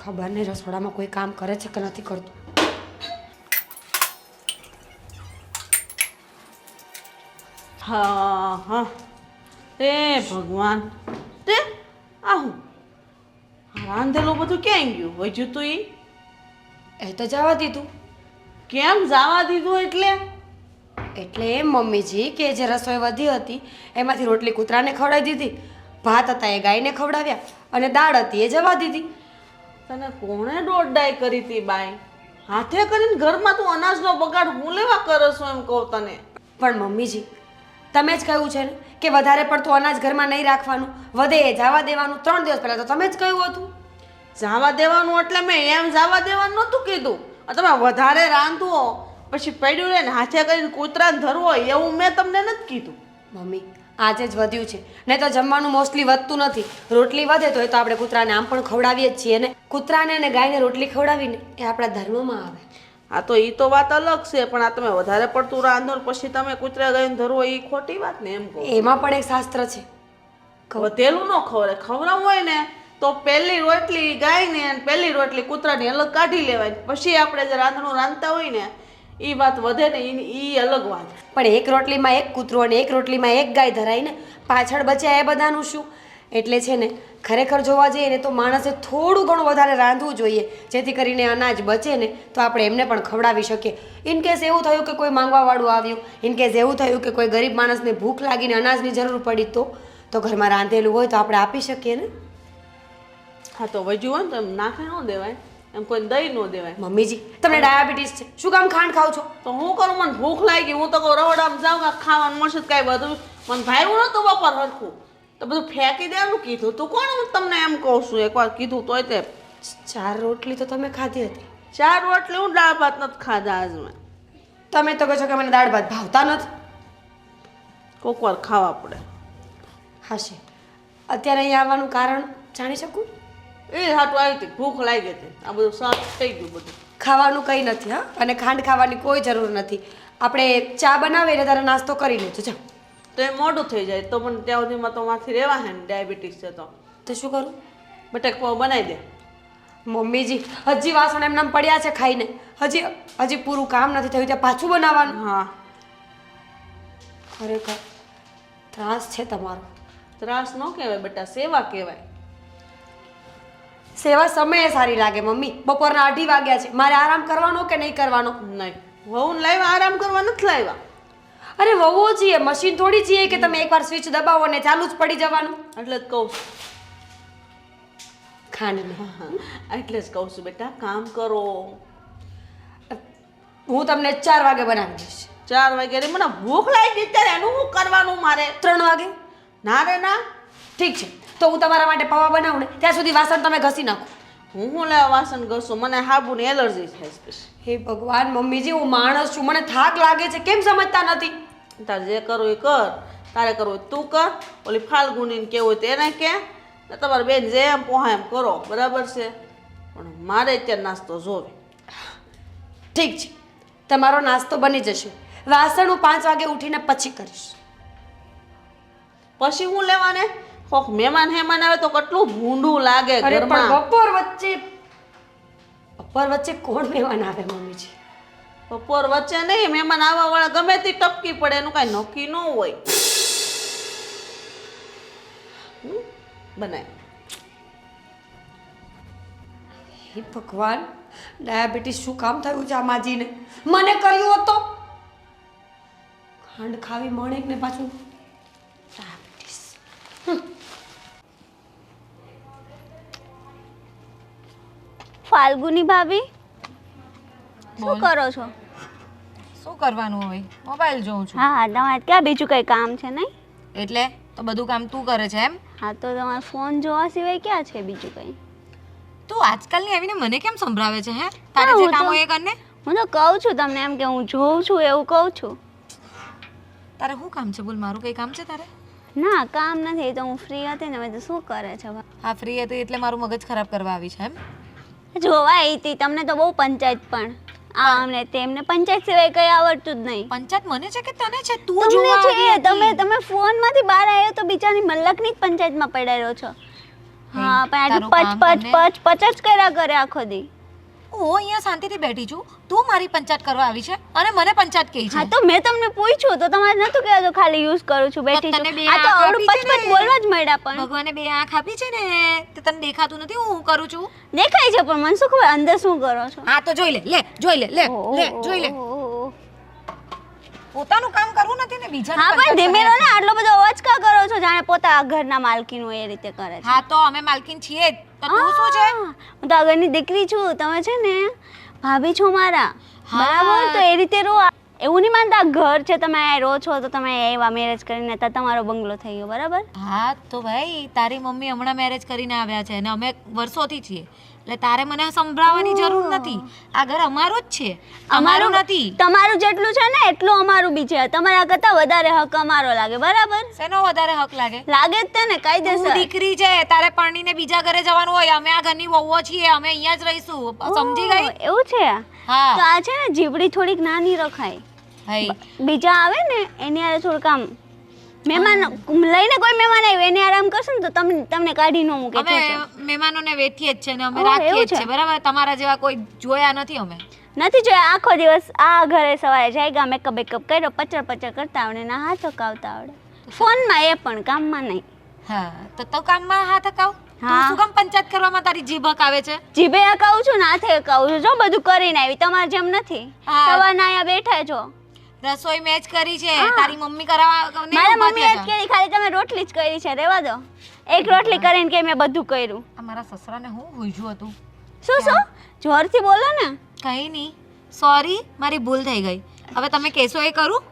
ખબર નહીં રસોડામાં કોઈ કામ કરે છે કે નથી કરતું. હા હા તે ભગવાન તે આવું રાંધેલું બધું ક્યાં ગયું વજ્યું તું એ તો જવા દીધું. કેમ જવા દીધું એટલે એમ મમ્મીજી કે જે રસોઈ વધી હતી એમાંથી રોટલી કૂતરાને ખવડાવી દીધી, ભાત હતા એ ગાયને ખવડાવ્યા અને દાળ હતી એ જવા દીધી. તને કોણે દોડાઈ કરી હતી બાઈ? હાથે કરીને ઘરમાં તું અનાજનો બગાડ હું લેવા કરો છો એમ કહું તને. પણ મમ્મીજી તમે જ કહ્યું છે ને કે વધારે પડતું અનાજ ઘરમાં નહીં રાખવાનું, વધે એ જવા દેવાનું. 3 દિવસ પહેલાં તો તમે જ કહ્યું હતું. જવા દેવાનું એટલે મેં એમ જવા દેવાનું નહોતું કીધું. તમે વધારે રાંધવો પછી પડ્યું રહે ને હાથે કરીને કૂતરાને ધરવો એવું મેં તમને નથી કીધું. મમ્મી આજે જ વધ્યું છે, નહીં તો જમવાનું મોસ્ટલી વધતું નથી. રોટલી વધે તો એ તો આપણે કૂતરાને આમ પણ ખવડાવીએ જ છીએ ને. કૂતરાને અને ગાયને રોટલી ખવડાવીને એ આપણા ધર્મમાં આવે. હા તો એ તો વાત અલગ છે, પણ આ તમે વધારે પડતું રાંધો ને પછી તમે કૂતરા ગાયને ધરવો એ ખોટી વાત ને એમ કહો. એમાં પણ એક શાસ્ત્ર છે. વધેલું ન ખવડાય. ખવડાવવું હોય ને તો પહેલી રોટલી ગાયને અને પહેલી રોટલી કૂતરાની અલગ કાઢી લેવાય, પછી આપણે જે રાંધણું રાંધતા હોય ને એ વાત વધે ને એ અલગ વાત. પણ એક રોટલીમાં એક કૂતરો અને એક રોટલીમાં એક ગાય ધરાય ને, પાછળ બચ્યા એ બધાનું શું? એટલે છે ને ખરેખર જોવા જઈએ ને તો માણસે થોડું ઘણું વધારે રાંધવું જોઈએ, જેથી કરીને અનાજ બચે ને તો આપણે એમને પણ ખવડાવી શકીએ. ઇનકેસ એવું થયું કે કોઈ માંગવાવાળું આવ્યું, ઇનકેસ એવું થયું કે કોઈ ગરીબ માણસને ભૂખ લાગીને અનાજની જરૂર પડી તો ઘરમાં રાંધેલું હોય તો આપણે આપી શકીએ ને. હા તો વજ્યું હોય ને તો એમ નાખી ન દેવાય, એમ કોઈ દહીં ન દેવાય. મમ્મીજી તમને ડાયાબિટીસ છે, શું કામ ખાંડ ખાવ છો? તો હું કરું? મને ભૂખ લાગી, હું તો કહું રવડામાં જાઉં કાંઈ ખાવાનું મળશે તો કાંઈ બધું મને ભાવ્યું નહોતું બપોર હરખું તો બધું ફેંકી દેવાનું કીધું. તું કોણ હું તમને એમ કહું છું? એકવાર કીધું તોય તે 4 રોટલી તો તમે ખાધી હતી. 4 રોટલી હું દાળ ભાત નથી ખાધા આજ મેં. તમે તો કહો છો કે મને દાળ ભાત ભાવતા નથી. કોક વાર ખાવા પડે. હશે. અત્યારે અહીંયા આવવાનું કારણ જાણી શકું? એ હાટું આવી હતી, ભૂખ લાગી હતી, આ બધું સાફ થઈ ગયું બધું. ખાવાનું કંઈ નથી હા, અને ખાંડ ખાવાની કોઈ જરૂર નથી. આપણે ચા બનાવીએ એટલે તારે નાસ્તો કરી લેજો. જાઓ. તો એ મોડું થઈ જાય તો પણ ત્યાં સુધીમાં તો માથી રહેવા હે ને, ડાયાબિટીસ છે તો શું કરું? બટેક પાવ બનાવી દે. મમ્મીજી હજી વાસણ એમનામ પડ્યા છે ખાઈને, હજી પૂરું કામ નથી થયું ત્યાં પાછું બનાવવાનું. હા ખરેખર ત્રાસ છે તમારો. ત્રાસ ન કહેવાય બેટા, સેવા કહેવાય. સેવા સમયે સારી લાગે મમ્મી. બપોરના 2:30 વાગ્યા છે, મારે આરામ કરવાનો કે નહીં કરવાનો? નહીં, વહુને લાવ્યા આરામ કરવા નથી લાવ્યા. અરે વહુઓ છીએ, મશીન થોડી છીએ કે તમે એકવાર સ્વિચ દબાવો ને ચાલુ જ પડી જવાનું. એટલે જ કહું છું. ખાંડ નહીં. એટલે જ કહું છું બેટા, કામ કરો. હું તમને 4 વાગે બનાવી દઈશ. 4 વાગે મને ભૂખ લાગી ત્યારે એનું શું કરવાનું મારે? 3 વાગે? ના રે ના. ઠીક છે તો હું તમારા માટે પૌવા બનાવું ને ત્યાં સુધી વાસણ તમે ઘસી નાખો. હું લેવા વાસણ ઘસું? મને હાબુની એલર્જી થાય છે પછી. હે ભગવાન મમ્મીજી, હું માણસ છું, મને થાક લાગે છે, કેમ સમજતા નથી? તારે જે કરવું એ કર, તારે કરવું હોય તું કર, ઓલી ફાલ્ગુનીને કેવું હોય તેને કે, તમારી બેન જે એમ પોહા એમ કરો, બરાબર છે? પણ મારે અત્યારે નાસ્તો જોવે. ઠીક છે, તમારો નાસ્તો બની જશે. વાસણ હું 5 વાગે ઉઠીને પછી કરીશ. પછી હું લેવાને? કોક મહેમાન આવે તો કેટલું ભૂંડું લાગે અરે પણ ઘરમાં. બપોર વચ્ચે કોણ મહેમાન આવે મમ્મીજી? બપોર વચ્ચે નહીં, મહેમાન આવવા વાળા ગમે તે ટપકી પડે, એનું કાંઈ નક્કી ન હોય. બનાય. હે ભગવાન, ડાયાબિટીસ શું કામ થયું છે આ માજીને? મને કર્યું હતો. ખાંડ ખાવી મણેક ને પાછું ડાયાબિટીસ. ફાલ્ગુની ભાભી, શું કરો છો? શું કરવાનું હોય? મોબાઈલ જોઉં છું. હા, તમારે ક્યાં બીજું કંઈ કામ છે નહીં? એટલે તો બધું કામ તું કરે છે એમ? હા તો તમારે ફોન જોવા સિવાય ક્યાં છે બીજું કંઈ? તું આજકાલની આવીને મને કેમ સંભળાવે છે હે? તારે જે હું કામ તો- હોય એ કરને. હું તો કહું છું તમને એમ કે હું જોઉં છું એવું કહું છું. તારે શું કામ છે? બોલ, મારું કઈ કામ છે તારે? ના કામ નથી, એ તો હું ફ્રી હતી ને. મેં તો શું કરે છે હા, ફ્રી હતી એટલે મારું મગજ ખરાબ કરવા આવી છે એમ? જોવા આવી હતી. તમને તો બહુ પંચાયત, પણ આમને તેમને પંચાયત સિવાય કંઈ આવડતું જ નહીં. પંચાયત મને છે કે તને છે? તું તમને જોવા છે, આવી હતી. તમે ફોનમાંથી બહાર આવ્યો તો બિચારી મલકની જ પંચાયતમાં પડાયો છો. હા પણ તારું આજે કામ પચ પચ કરીને- પચ પચ જ કર્યા કરે આખો દી. હું અહીંયા શાંતિથી બેઠી છું, તું મારી પંચાયત કરવા આવી છે અને મને પંચાયત કહી હા છે. તો મેં તમને પૂછ્યું તો તમારે નતું કહેતું, ખાલી યુઝ કરું છું, બેઠી તને છું. બે આ તો આંખ આવડું આપી પચ છે પચ ને. બોલવા જ મળ્યા પણ. ભગવાને બે આંખ આપી છે ને, તે તને દેખાતું નથી હું કરું છું. દેખાય છે પણ મને શું ખબર અંદર શું કરો છો. હા તો જોઈ લે જોઈ લે જોઈ લે. ઓહો. પોતાનું કામ કરવું નથી ને બીજાનું હા પણ પંચાયત ધીમે કરે રહો ને, આટલો બધો અવાજ કા કરો છો જાણે પોતા આ ઘરના માલકીન હોય એ રીતે કરે છે. છે. હા તો અમે માલકીન છીએ જ. તો તું શું છે? હા, હું તો આ ઘરની દીકરી છું, તમે છે ને ભાભી છો મારા. હા. બરાબર, તો એ રીતે રહો. એવું નહીં માનતા આ ઘર છે, તમે અહીં રહો છો તો તમે એવા મેરેજ કરીને તો તમારો બંગલો થઈ ગયો, બરાબર. હા તો ભાઈ તારી મમ્મી હમણાં મેરેજ કરીને આવ્યા છે અને અમે વર્ષોથી છીએ, એટલે તારે મને સંભળાવવાની જરૂર નથી. આ ઘર અમારું જ છે, અમારું નથી. તમારું જેટલું છે ને એટલું અમારું બી છે. તમારા કરતાં વધારે હક અમારો લાગે, બરાબર. શેનો વધારે હક લાગે? લાગે જ તે ને, તું કાયદેસર. દીકરી છે, તારે પરણીને બીજા ઘરે જવાનું હોય. અમે આ ઘરની વહુઓ છીએ, અમે અહીંયા જ રહીશું. સમજી ગઈ? ઓહ, એવું છે. હા તો આ છે ને જીબડી થોડીક નાની રખાય. ભાઈ બીજા આવે ને એની હારે થોડુંક આમ મહેમાન લઈને કોઈ મહેમાન આવ્યું એને આરામ કરશે ને તો તમને કાઢી ન મૂકે. અમે જોજો. મહેમાનોને વેઠીએ જ છે ને અમે ઓહ, રાખીએ એવું જ છે, છે. બરાબર. તમારા જેવા કોઈ જોયા નથી અમે. નથી જોયા આખો દિવસ આ ઘરે સવારે જાય ગયા મેકઅપ બેકઅપ કર્યો, પચર પચર કરતા આવડે ને હાથ હકાવતા આવડે. ફોનમાં એ પણ કામમાં નહીં. હા તો કામમાં હાથ હકાવ. તું હા. શું કામ પંચાયત કરવામાં તારી જીભ હકાવે છે? જીભે હકાવું છું ને હાથે હકાવું છું. જો બધું કરીને આવી, તમારે જેમ નથી. હા. સવારના અહીંયા બેઠા છો. રસોઈ મેચ કરી છે, હા. તારી મમ્મી કરાવવા ને મારા ઊભા મમ્મીએ જ થયા છે. કરી, ખાલી તમે રોટલી જ કરી છે, રહેવા દો. એક રોટલી કરીને કે મેં બધું કર્યું. આ મારા સસરાને હું ભૂજ્યું હતું. શું જોરથી બોલો ને. કઈ નહીં, સોરી, મારી ભૂલ થઈ ગઈ. હવે તમે કહેશો એ કરું?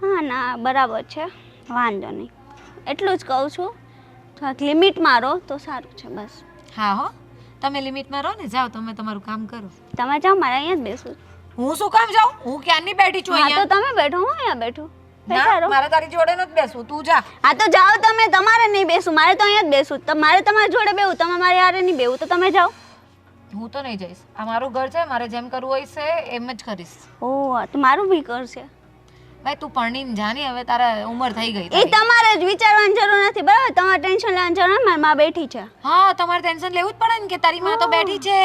હા ના બરાબર છે, વાંધો નહીં. એટલું જ કહું છું, થોડાક લિમિટમાં રહો તો સારું છે, બસ. હા હો, તમે લિમિટમાં રહો ને. જાઓ તમે તમારું કામ કરો. તમે જાઓ, મારે અહીંયા જ બેસું. હું શું કામ જાઉં? હું ક્યારની બેઠી છું હા તો અહીંયા. તમે બેઠો, હું અહીંયા બેઠું. બેઠા ના રહો. મારે તારી જોડે નથી બેસવું, તું જા. હા તો જાઓ તમે, તમારે નહીં બેસું, મારે તો અહીંયા જ બેસું. મારે તમારી જોડે બેવું, તમે મારી હારે નહીં બેવું, તો તમે જાઓ. હું તો નહીં જઈશ. આ મારું ઘર છે, મારે જેમ કરવું હોય છે એમ જ કરીશ. ઓહ, તો મારું બી કરશે. ભાઈ તું પરણીને જા ને, હવે તારા ઉંમર થઈ ગઈ એ તારી. તમારે જ વિચારવાની જરૂર નથી, બરાબર. તમારે ટેન્શન લેવાની જરૂર નથી, મારી માં બેઠી છે. હા તમારે ટેન્શન લેવું જ પડે ને કે તારી માં તો બેઠી છે.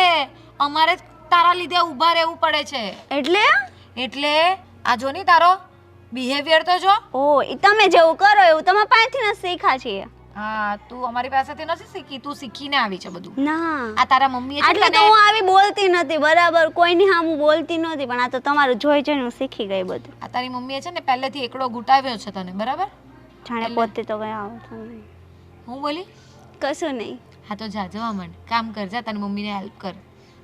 અમારે જ તારા લીધે ઊભા રહેવું પડે છે. એટલે એટલે આ જો ની તારો બિહેવિયર તો જો. ઓહ, એ તમે જેવું કરો એવું તમે પાસેથી ન શીખા છીએ. હા તું અમારી પાસેથી નથી શીખી, તું શીખીને આવી છે બધું. ના આ તારા મમ્મીએ છે એટલે તો હું આવી બોલતી નથી, બરાબર. કોઈની સામું બોલતી નથી, પણ આ તો તમારું જોઈ જોઈને હું શીખી ગઈ બધું. આ તારી મમ્મીએ છે ને પહેલેથી એકડો ગુટાવ્યો છે તને, બરાબર. જાણે પોતે તો કઈ આવડતું નહીં. હું બોલી? કશું નહીં. હા તો જા, જવા માંડ, કામ કર, જા તારી મમ્મીને હેલ્પ કર.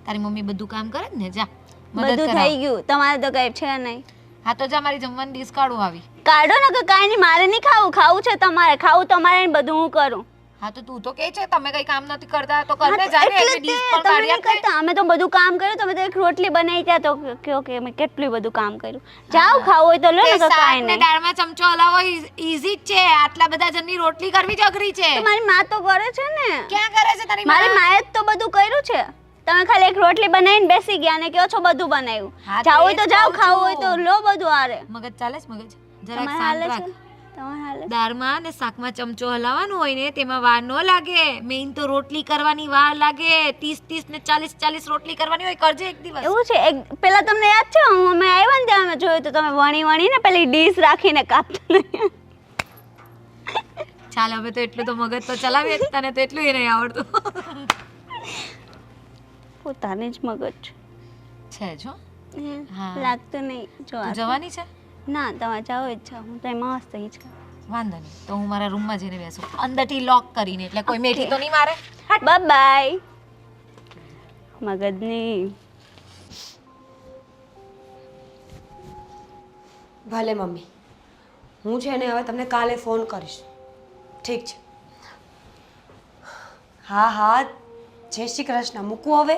તારી મમ્મી બધું કામ કરે જ ને, જા મદદ બધું કરાવ. થઈ ગયું, તમારે તો કઈ છે નહીં. હા તો જા, મારી જમવાની ડીશ કાઢું આવી. કાઢો ને, કે કાંઈ નહીં, મારે નહીં ખાવું. ખાવું છે તમારે, ખાવું તમારે ને બધું હું કરું. હા તો તું તો કે છે તમે કઈ કામ નથી કરતા, તો કરને જા ને, એટલે એટલી ડીશ જ તે, પણ તમે કાઢી નહીં આપ ને. કરતા. અમે તો બધું કામ કર્યું, તમે તો એક રોટલી બનાવી ત્યાં તો કહો કે અમે કેટલું બધું કામ કર્યું. જાઓ, ખાવું હોય તો લો ને, તે તો શાક કાંઈ ને નહીં. દાળમાં ચમચો હલાવો ઈઝી જ છે. આટલા બધા જણની રોટલી કરવી જ અઘરી છે. તો મારી માં તો કરે છે ને. ક્યાં કરે છે તારી મારી માં? માએ જ તો બધું કર્યું છે. તમે ખાલી એક રોટલી બનાવીને બેસી ગયા ને કહો છો બધું બનાવ્યું. હા, તો જાવ એ હોય તો જ જાઓ, કહું ખાવું હોય તો છું. લો બધું આરે. મગજ ચાલે છે? મગજ જરાક તમારે શાંત હાલે છે રાખ. ને? તમારે હાલે છે? દાળમાં ને શાકમાં ચમચો હલાવવાનું હોય ને તેમાં વાર ન લાગે. મેઇન તો રોટલી કરવાની વાર લાગે. 30 ને 40 રોટલી કરવાની હોય. કરજે એક દિવસ. એવું છે. એક પેલા તમને યાદ છે અમે આવ્યા ને ત્યાં અમે જોયું તો તમે વણી પેલી ડીશ રાખીને કાપતા નહીં. ચાલ હવે તો એટલું તો મગજ તો ચલાવીએ જ. તને તો એટલું એ નહીં આવડતું. પોતાને જ મગજ છે જો. હા. લાગતું નહીં. જો તું આ- જવાની છે? ના તમે જાઓ જ જાઓ, હું તો મસ્ત જ છું. વાંધો નહીં, તો હું મારા રૂમમાં જઈને બેસું અંદરથી લોક કરીને, એટલે કોઈ મેઠી તો નહીં મારે. Bye bye. મગજની ભલે મમ્મી, હું છે ને હવે તમને કાલે ફોન કરીશ. ઠીક છે? હા હા, જય શ્રી કૃષ્ણ. મૂકું હવે?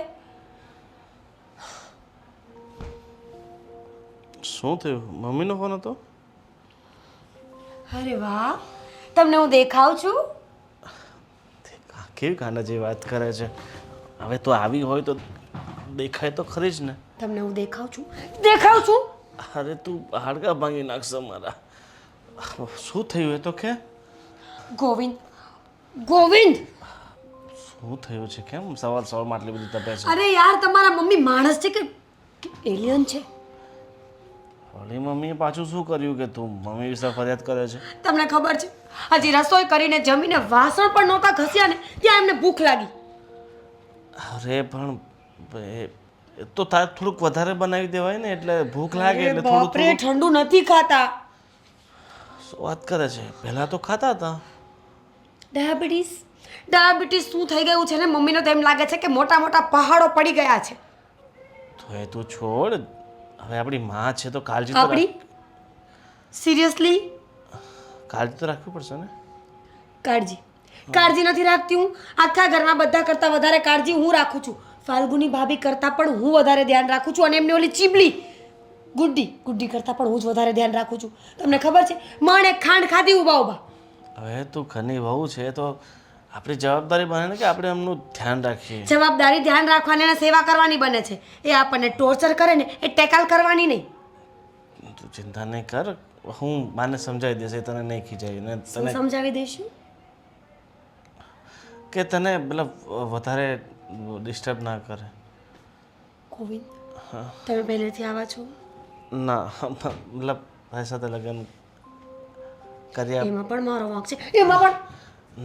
શું થયું? મમ્મીનો ફોન હતો? અરે વાહ, તમને હું દેખાવ છું? કેવી કાના જેવી વાત કરે છે. હવે તો આવી હોય તો દેખાય તો ખરી જ ને. તમને હું દેખાવ છું? દેખાવ છું? અરે તું હાડકા ભાંગી નાખશે મારા. શું થયું એ તો કે? ગોવિંદ, ગોવિંદ! શું થયું છે? કેમ સવારમાં આટલી બધી તપે છે? અરે યાર તમારા મમ્મી માણસ છે કે એલિયન છે? ઓલી મમ્મીએ પાછું શું કર્યું કે તું મમ્મી વિશે ફરિયાદ કરે છે? તમને ખબર છે હજી રસોઈ કરીને જમીને વાસણ પણ નહોતા ઘસ્યા ને ત્યાં એમને ભૂખ લાગી. અરે પણ એ તો તારે થોડુંક વધારે બનાવી દેવાય ને, એટલે ભૂખ લાગે એટલે થોડું બાપરે ઠંડુ નથી ખાતા. શું વાત કરે છે? પહેલા તો ખાતા હતા. ડાયાબિટીસ શું થઈ ગયું છે ને મમ્મીને તો એમ લાગે છે કે મોટા મોટા પહાડો પડી ગયા છે. તો એ તું છોડ, હવે આપણી માં છે તો કાળજી તો આપણી સિરિયસલી કાળજી તો રાખવી પડશે ને. કાળજી નથી રાખતી હું. આખા ઘરમાં બધા કરતાં વધારે કાળજી હું રાખું છું. ફાલ્ગુની ભાભી કરતાં પણ હું વધારે ધ્યાન રાખું છું, અને એમની ઓલી ચીબલી ગુડ્ડી કરતાં પણ હું જ વધારે ધ્યાન રાખું છું. તમને ખબર છે માણે ખાંડ ખાધી ઊભા. હવે તું ઘરની વહુ છે તો આપણી જવાબદારી બને ને કે આપણે એમનું ધ્યાન રાખીએ. જવાબદારી ધ્યાન રાખવાની અને સેવા કરવાની બને છે. એ આપણને ટોર્ચર કરે ને એ ટેકલ કરવાની નહીં. તું ચિંતા નહીં કર, હું માને સમજાવી દઈશ, તને નહીં ખીજાય ને શું તને સમજાવી દઈશું? કે તને મતલબ વધારે ડિસ્ટર્બ ના કરે. ગોવિંદ તમે પહેલેથી આવા છો? ના મતલબ મારી સાથે લગ્ન કર્યા. એમાં પણ મારો વાંક છે. એમાં પણ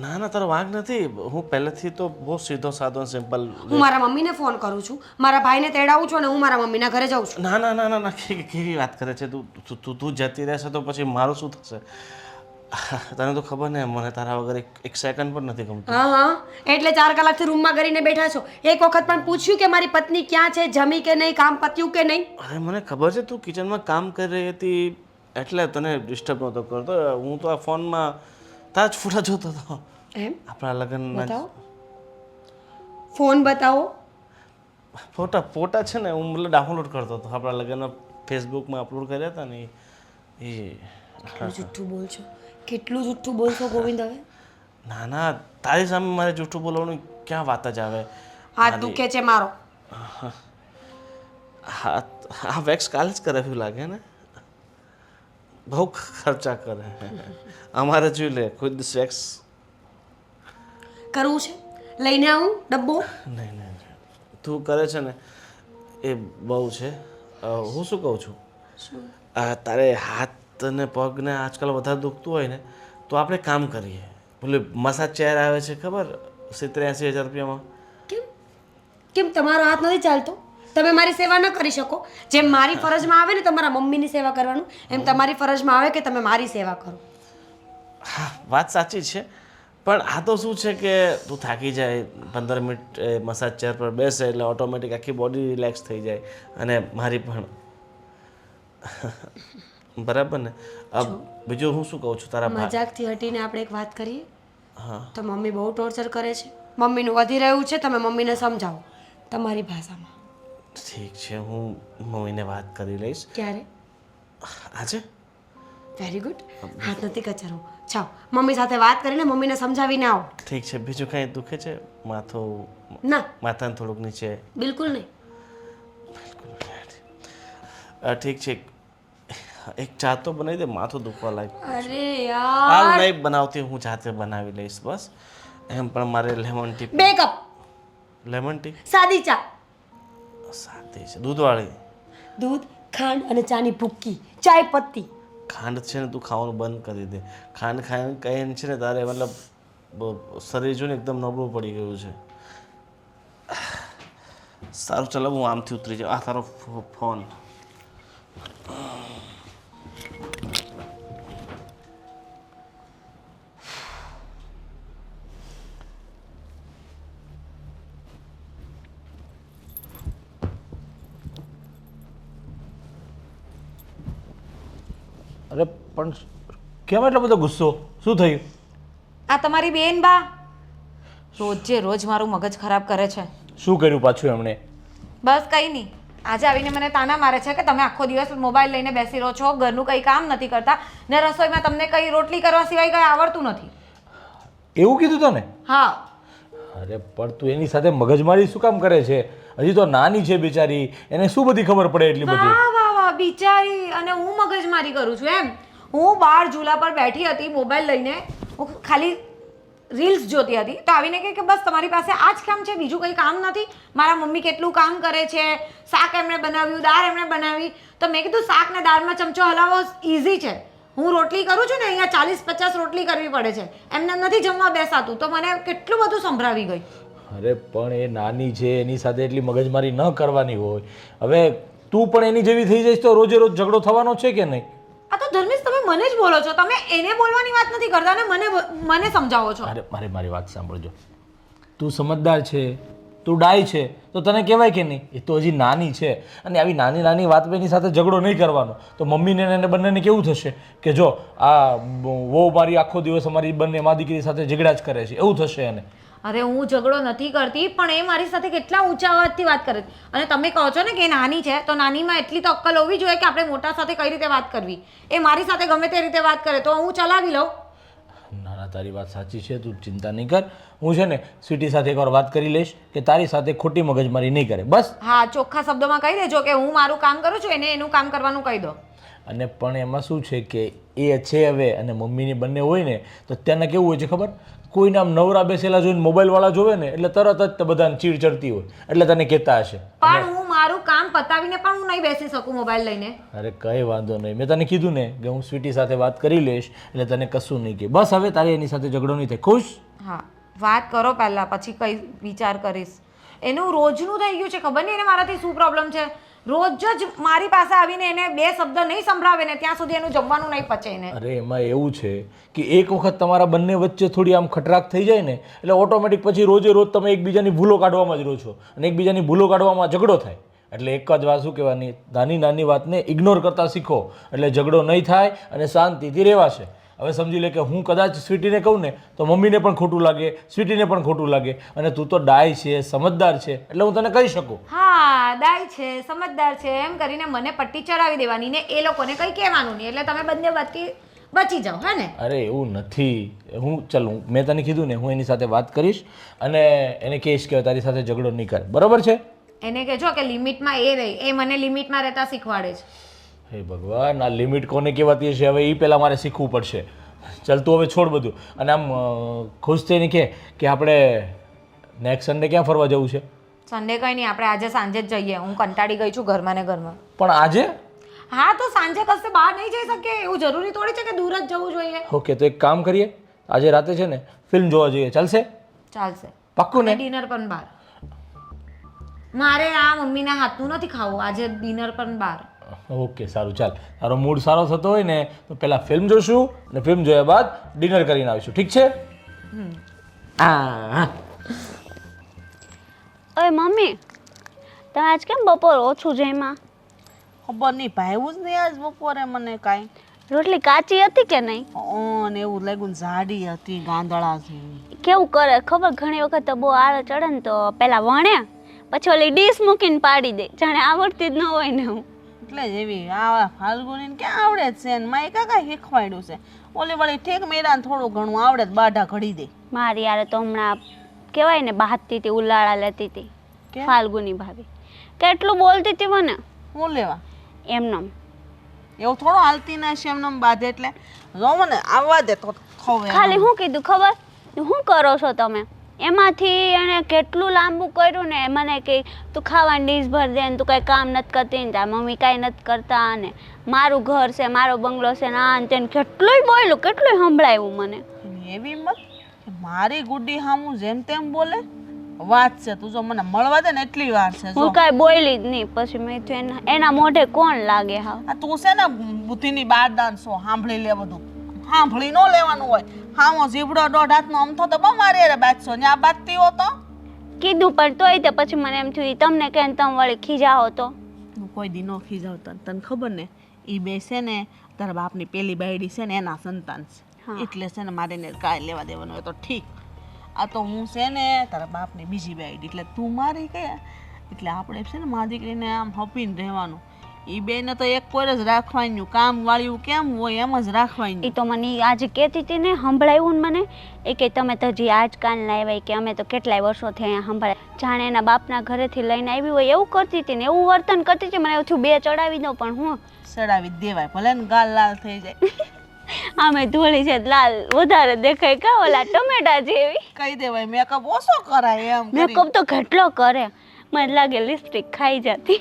ના ના, તારો વાંક નથી. હું પહેલેથી તો બહુ સીધો સાદો સિમ્પલ. હું મારા મમ્મીને ફોન કરું છું, મારા ભાઈને તેડાવું છું, અને હું મારા મમ્મીના ઘરે જાઉં છું. ના ના ના ના ના, કેવી વાત કરે છે તું? તું જતી રહેશે તો પછી મારું શું થશે? તને તો ખબર ને મને તારા વગર એક સેકન્ડ પણ નથી ગમતું. હા એટલે 4 કલાકથી રૂમમાં કરીને બેઠા છો. એક વખત પણ પૂછ્યું કે મારી પત્ની ક્યાં છે, જમી કે નહીં, કામ પત્યું કે નહીં? અરે મને ખબર છે તું કિચનમાં કામ કરી રહી હતી એટલે તને ડિસ્ટર્બ નહોતો કરતો. હું તો આ ફોનમાં તારા જ ફોટા જોતો હતો એમ? આપણા લગ્નના. બતાવો ફોન બતાવો. ફોટા છે ને હું મતલબ ડાઉનલોડ કરતો હતો આપણા લગ્નના ફેસબુકમાં અપલોડ કર્યા હતા ને એ. કેટલું જુઠ્ઠું બોલશો, કેટલું જુઠ્ઠું બોલશો ગોવિંદ. હવે ના ના, તારી સામે મારે જૂઠું બોલવાનું ક્યાં વાત જ આવે? હાથ દુખે છે મારો. આ વેક્સ કાલે જ કરાવ્યું લાગે ને. બહુ ખર્ચા કરે. અમારે જોઈ લે ખુદ વેક્સ કરવું છે, લઈને આવું ડબ્બો? નહીં નહીં, તું કરે છે ને એ બહુ છે. હું શું કહું છું, તારે હાથ અને પગ ને આજકાલ વધારે દુખતું હોય ને તો આપણે કામ કરીએ. પેલું મસાજ ચેર આવે છે ખબર, 70-80 હજાર રૂપિયામાં. કેમ તમારો હાથ નથી ચાલતો? તમે મારી સેવા ન કરી શકો? જેમ મારી ફરજમાં આવે ને તમારા મમ્મીની સેવા કરવાનું, એમ તમારી ફરજમાં આવે કે તમે મારી સેવા કરો. હા વાત સાચી છે, પણ આ તો શું છે કે તું થાકી જાય, 15 મિનિટ મસાજ ચેર પર બેસે એટલે ઓટોમેટિક આખી બોડી રિલેક્સ થઈ જાય. અને મારી પણ બરાબર ને. બીજું હું શું કહું છું, તારા મજાકથી હટીને આપણે એક વાત કરીએ. હા તો મમ્મી બહુ ટોર્ચર કરે છે, મમ્મીનું વધી રહ્યું છે. તમે મમ્મીને સમજાવો તમારી ભાષામાં. ઠીક છે, હું મમ્મીને વાત કરી લઈશ. ક્યારે? આજે. Very good. હાથ નથી કચરવું. ચાલો મમ્મી સાથે વાત કરીને મમ્મીને સમજાવીને આવો. ઠીક છે. બીજું કાંઈ દુખે છે? માથું? ના માથાને થોડુંક નીચે? બિલકુલ નહીં. ઠીક છે, એક ચા તો બનાવી દે, માથું દુખવા લાગે. અરે હાલ યાર, નહીં બનાવતી, હું જાતે બનાવી લઈશ બસ. એમ પણ મારે lemon tea. 2 cup lemon tea સાદી ચા. સાદી છે? દૂધવાળી? દૂધ, ખાંડ અને ચાની ભૂક્કી, ચાય પત્તી. ખાંડ છે ને તું ખાવાનું બંધ કરી દે. ખાંડ ખાઈને કહીને છે ને તારે મતલબ શરીર જો ને એકદમ નબળું પડી ગયું છે. સારું ચાલો હું આમથી ઉતરી જાઉં. આ તારો ફોન. અરે પણ કેમ એટલો બધો ગુસ્સો? શું થયું? આ તમારી બેન બા રોજે રોજ મારું મગજ ખરાબ કરે છે. શું કર્યું પાછું એમણે? બસ કંઈ નહીં, આજે આવીને મને તાના મારે છે કે તમે આખો દિવસ મોબાઈલ લઈને બેસી રહો છો, ઘરનું કંઈ કામ નથી કરતા ને રસોઈમાં તમને કંઈ રોટલી કરવા સિવાય કંઈ આવડતું નથી. એવું કીધું તને? હા. અરે પણ તું એની સાથે મગજમારી શું કામ કરે છે? હજી તો નાની છે બિચારી, એને શું બધી ખબર પડે એટલી બધી? વાહ વાહ વાહ, બિચારી. અને હું મગજમારી કરું છું એમ? હું બહાર ઝૂલા પર બેઠી હતી મોબાઈલ લઈને, હું ખાલી રીલ્સ જોતી હતી તો આવીને કહે કે બસ તમારી પાસે આ જ કામ છે, બીજું કંઈ કામ નથી. મારા મમ્મી કેટલું કામ કરે છે, શાક એમણે બનાવ્યું, દાળ એમણે બનાવી. તો મેં કીધું શાક ને દાળમાં ચમચો હલાવવો ઇઝી છે. હું રોટલી કરું છું ને, અહીંયા 40-50 રોટલી કરવી પડે છે, એમને નથી જમવા બેસાતું. તો મને કેટલું બધું સંભળાવી ગઈ. અરે પણ એ નાની છે, એની સાથે એટલી મગજમારી ન કરવાની હોય. હવે તું પણ એની જેવી થઈ જઈશ તો રોજે રોજ ઝઘડો થવાનો છે કે નહીં? આ તો ધર્મેશ તમે મને જ બોલો છો, તમે એને બોલવાની વાત નથી કરતા ને મને સમજાવો છો. અરે મારી વાત સાંભળજો. તું સમજદાર છે, તું ડાય છે, તો તને કહેવાય કે નહીં? એ તો હજી નાની છે, અને આવી નાની નાની વાત એની સાથે ઝઘડો નહીં કરવાનો. તો મમ્મીને એને બંનેને કેવું થશે કે જો આ વહુ મારી આખો દિવસ અમારી બંને મા દીકરી સાથે ઝઘડા જ કરે છે, એવું થશે એને. અરે હું ઝઘડો નથી કરતી, પણ એ મારી સાથે કેટલા ઊંચા અવાજથી વાત કરે છે. અને તમે કહો છો ને કે એ નાની છે, તો નાનીમાં એટલી તો અક્કલ હોવી જોઈએ કે આપણે મોટા સાથે કઈ રીતે વાત કરવી. એ મારી સાથે ગમે તે રીતે વાત કરે તો હું ચલાવી લઉં. ના ના, તારી વાત સાચી છે, તું ચિંતા નહીં કર. હું છે ને સ્વીટી સાથે એકવાર વાત કરી લઈશ કે તારી સાથે ખોટી મગજમારી નહીં કરે, બસ. હા, ચોખ્ખા શબ્દોમાં કહી દેજો કે હું મારું કામ કરું છું, એને એનું કામ કરવાનું કહી દો. અને પણ એમાં શું છે કે એ છે હવે, અને મમ્મીની બંને હોય ને તો ત્યાંના કેવું હોય છે ખબર? કોઈને આમ નવરા બેસેલા જોઈને મોબાઈલવાળા જોવે ને એટલે તરત જ બધાને ચીડ ચડતી હોય, એટલે તને કહેતા હશે. પણ હું મારું કામ પતાવીને પણ હું નહીં બેસી શકું મોબાઈલ લઈને. અરે કંઈ વાંધો નહીં, મેં તને કીધું ને કે હું સ્વીટી સાથે વાત કરી લઈશ એટલે તને કશું નહીં કહે. બસ હવે તારે એની સાથે ઝઘડો નહીં થાય, ખુશ? હા, વાત કરો પહેલા, પછી કઈ વિચાર કરીશ. એનું રોજનું થઈ ગયું છે, ખબર નહીં એને મારાથી શું પ્રોબ્લેમ છે. રોજ જ મારી પાસે આવીને એને બે શબ્દ નહીં સંભળાવે ને ત્યાં સુધી એનું જમવાનું નહીં પચે એને. અરે એમાં એવું છે કે એક વખત તમારા બંને વચ્ચે થોડી આમ ખટરાક થઈ જાય ને એટલે ઓટોમેટિક પછી રોજે રોજ તમે એકબીજાની ભૂલો કાઢવામાં જ રહો છો, અને એકબીજાની ભૂલો કાઢવામાં ઝઘડો થાય. એટલે એક જ વાત શું કહેવાની, નાની નાની વાતને ઇગ્નોર કરતા શીખો એટલે ઝઘડો નહીં થાય અને શાંતિથી રહેવાશે. હવે સમજી લે કે હું કદાચ સ્વીટીને કહું ને તો મમ્મીને પણ ખોટું લાગે, સ્વીટીને પણ ખોટું લાગે, અને તું તો ડાય છે, સમજદાર છે, એટલે હું તને કહી શકું. હા, ડાય છે, સમજદાર છે એમ કરીને મને પટ્ટી ચડાવી દેવાની ને એ લોકોને કંઈ કહેવાનું નહીં, એટલે તમે બંને વાતથી બચી જાઓ. હે ને? અરે એવું નથી. મેં તને કીધું ને, હું એની સાથે વાત કરીશ અને એને કહીશ કે તારી સાથે ઝઘડો નહીં કરે, બરાબર છે? એને કહેજો કે લિમિટમાં એ રહી, એ મને લિમિટમાં રહેતા શીખવાડે છે. હે ભગવાન, આ લિમિટ કોને કહેવાતી હશે હવે એ પહેલાં મારે શીખવું પડશે. ચાલ તું હવે છોડ બધું, અને આમ ખુશ થઈને કે આપણે નેક્સ્ટ સન્ડે ક્યાં ફરવા જવું છે? સન્ડે કંઈ નહીં, આપણે આજે સાંજે જ જઈએ. હું કંટાળી ગઈ છું ઘરમાં ને ઘરમાં. પણ આજે? હા, તો સાંજે કશે બહાર નહીં જઈ શકીએ એવું જરૂરી થોડી છે કે દૂર જ જવું જોઈએ. ઓકે, તો એક કામ કરીએ, આજે રાતે છે ને ફિલ્મ જોવા જઈએ, ચાલશે? ચાલશે. પાક્કું ને? ડિનર પણ બહાર. મારે આ મમ્મીના હાથનું નથી ખાવું, આજે ડિનર પણ બહાર. ઓકે, સારું, ચાલ. તારો મૂડ સારો થતો હોય ને તો પહેલાં ફિલ્મ જોઈશું અને ફિલ્મ જોયા બાદ ડિનર કરીને આવીશું, ઠીક છે? હા. ઓય મમ્મી, તમે આજ કેમ બપોર ઓછું જમ્યા? ખબર નહીં, ભાવ્યું જ નહીં આજ બપોરે મને કાંઈ. રોટલી કાચી હતી કે નહીં? ને એવું લાગ્યું જાડી હતી, ગાંદળા જેવી. કેવું કરે ખબર, ઘણી વખત તો બહુ આળો ચડે ને તો પેલા વણે પછી ઓલી ડીશ મૂકીને પાડી દે, જાણે આવડતી જ ન હોય ને. હું એટલે જ એવી આ ફાલ્ગુનીને ક્યાં આવડે જ છે, ને માએ કાકા શીખવાડ્યું છે. ઓલી વળી ઠેક મેરાને થોડું ઘણું આવડે જ, બાઢા ઘડી દે. મારી યાર તો હમણાં કહેવાય ને બાંધતી હતી, ઉલાળા લેતી હતી ફાલ્ગુની ભાભી, કેટલું બોલતી હતી મને. હું લેવા એમનેમ એવું થોડું હાલતી ના છે એમને બાંધે, એટલે જો મને આવવા દે તો ખવે. ખાલી શું કીધું ખબર, શું કરો છો તમે? એમાંથી એણે કેટલું લાંબુ કર્યું ને, મને કે તું ખાવાની ડીશ ભર દે ને તું કાંઈ કામ નથી કરતી ને તાર મમ્મી કાંઈ નથી કરતા, ને મારું ઘર છે, મારો બંગલો છે, ને આ ને તેને કેટલુંય બોલ્યું, કેટલુંય સંભળાયું મને. એવી મત મારી ગુડી હામું જેમ તેમ બોલે, વાત છે. તું જો મને મળવા દે ને એટલી વાર છે. હું કાંઈ બોલી જ નહીં, પછી મેં થયું એના મોઢે કોણ લાગે. હા, તું છે ને બુદ્ધિની બારદાન છો, સાંભળી લે બધું, સાંભળી ન લેવાનું હોય. હા, જીબડો દોઢ હાથનો અમથો તો મારી અરે બાજશો ને આ બાજતી હો તો કીધું, પણ તોય તે પછી મને એમ થયું તમને કે તમે વળી ખીજાવો તો. હું કોઈ દી નો ખીજાવતા, તને ખબર ને એ બે છે ને તારા બાપની પેલી બાયડી છે ને એના સંતાન છે, એટલે છે ને મારે ને કાંઈ લેવા દેવાનું હોય તો ઠીક. આ તો હું છે ને તારા બાપની બીજી બાયડી, એટલે તું મારી કયા, એટલે આપણે છે ને મા દીકરીને આમ હપીને રહેવાનું. એ બેને તો એક પર જ રાખવાનું, કામ વાળ્યું કેમ હોય એમ જ રાખવાનું. એ તો મને આજે કહેતી હતી ને, સંભળાયું ને મને, એ કે તમે તો હજી આજકાલ લાવ્યા, કે અમે તો કેટલાય વર્ષોથી અહીંયા સંભળાય, જાણે એના બાપના ઘરેથી લઈને આવી હોય એવું કરતી હતી ને, એવું વર્તન કરતી હતી. મને એવું થયું બે ચડાવી દઉં, પણ હું ચડાવી દેવાય, ભલે ને ગાલ લાલ થઈ જાય. આમે ધોળી છે લાલ વધારે દેખાય કા ઓલા ટમેટા જેવી. કહી દેવાય મેકઅપ ઓછો કરાય એમ કરી. મેકઅપ તો કેટલો કરે, મને લાગે લિપસ્ટિક ખાઈ જતી.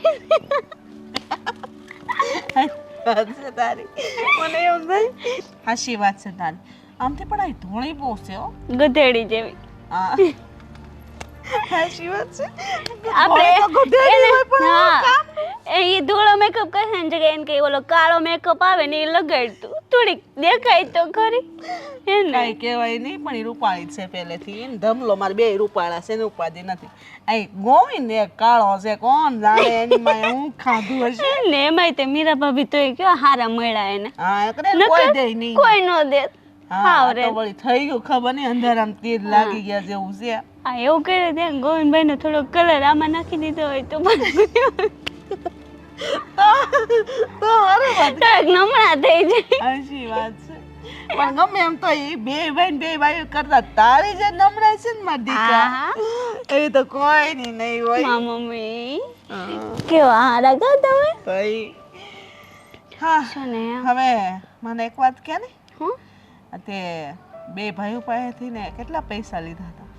વાત છે તારી, મને એવું થાય હાચી વાત છે તારી. આમથી પણ આ ધોળી બહુ છે હો. ગધેડી જેવી. હા હાચી વાત છે. આપણે ધોળી તો ગધેડી હોય પણ હા એ ધોળો મેકઅપ કરે ને જગ્યાએ એને કઈ ઓલો કાળો મેકઅપ આવે ને એ લગાડતું થોડીક દેખાય તો ખરી એને. કઈ કહેવાય નહીં પણ એ રૂપાળી જ છે પહેલેથી. એને ધમલો મારે બે રૂપાળા છે ને ઉપાધિ નથી. આ ગોવિંદ એક કાળો છે, કોણ જાણે એની માં હું ખાધું હશે. ને એમાંય તે મીરા ભાભી તોય કેવા હારા મળ્યા એને. હા એકને કોઈ દે નહીં. કોઈ નો દે. હા તો વળી થઈ ગયું ખબર નહીં અંધારામાં તીર લાગી ગયા જેવું છે. આ એવું કરે ત્યાં ગોવિંદભાઈ નો થોડો કલર આમાં નાખી દીધો હોય તો તો અરે વાત નમણા થઈ જાય. હાચી વાત છે. પણ ગમે એમ તો એ બે ભાઈ કરતા તારી જે નમણાય છે ને મારી દીકરા એ તો કોઈ નહીં હોય. મા મમ્મી કેવા હારા કા તમે. ભાઈ હા છે ને હવે મને એક વાત કે ને હું તે બે ભાઈઓ પાસેથી ને કેટલા પૈસા લીધા હતા?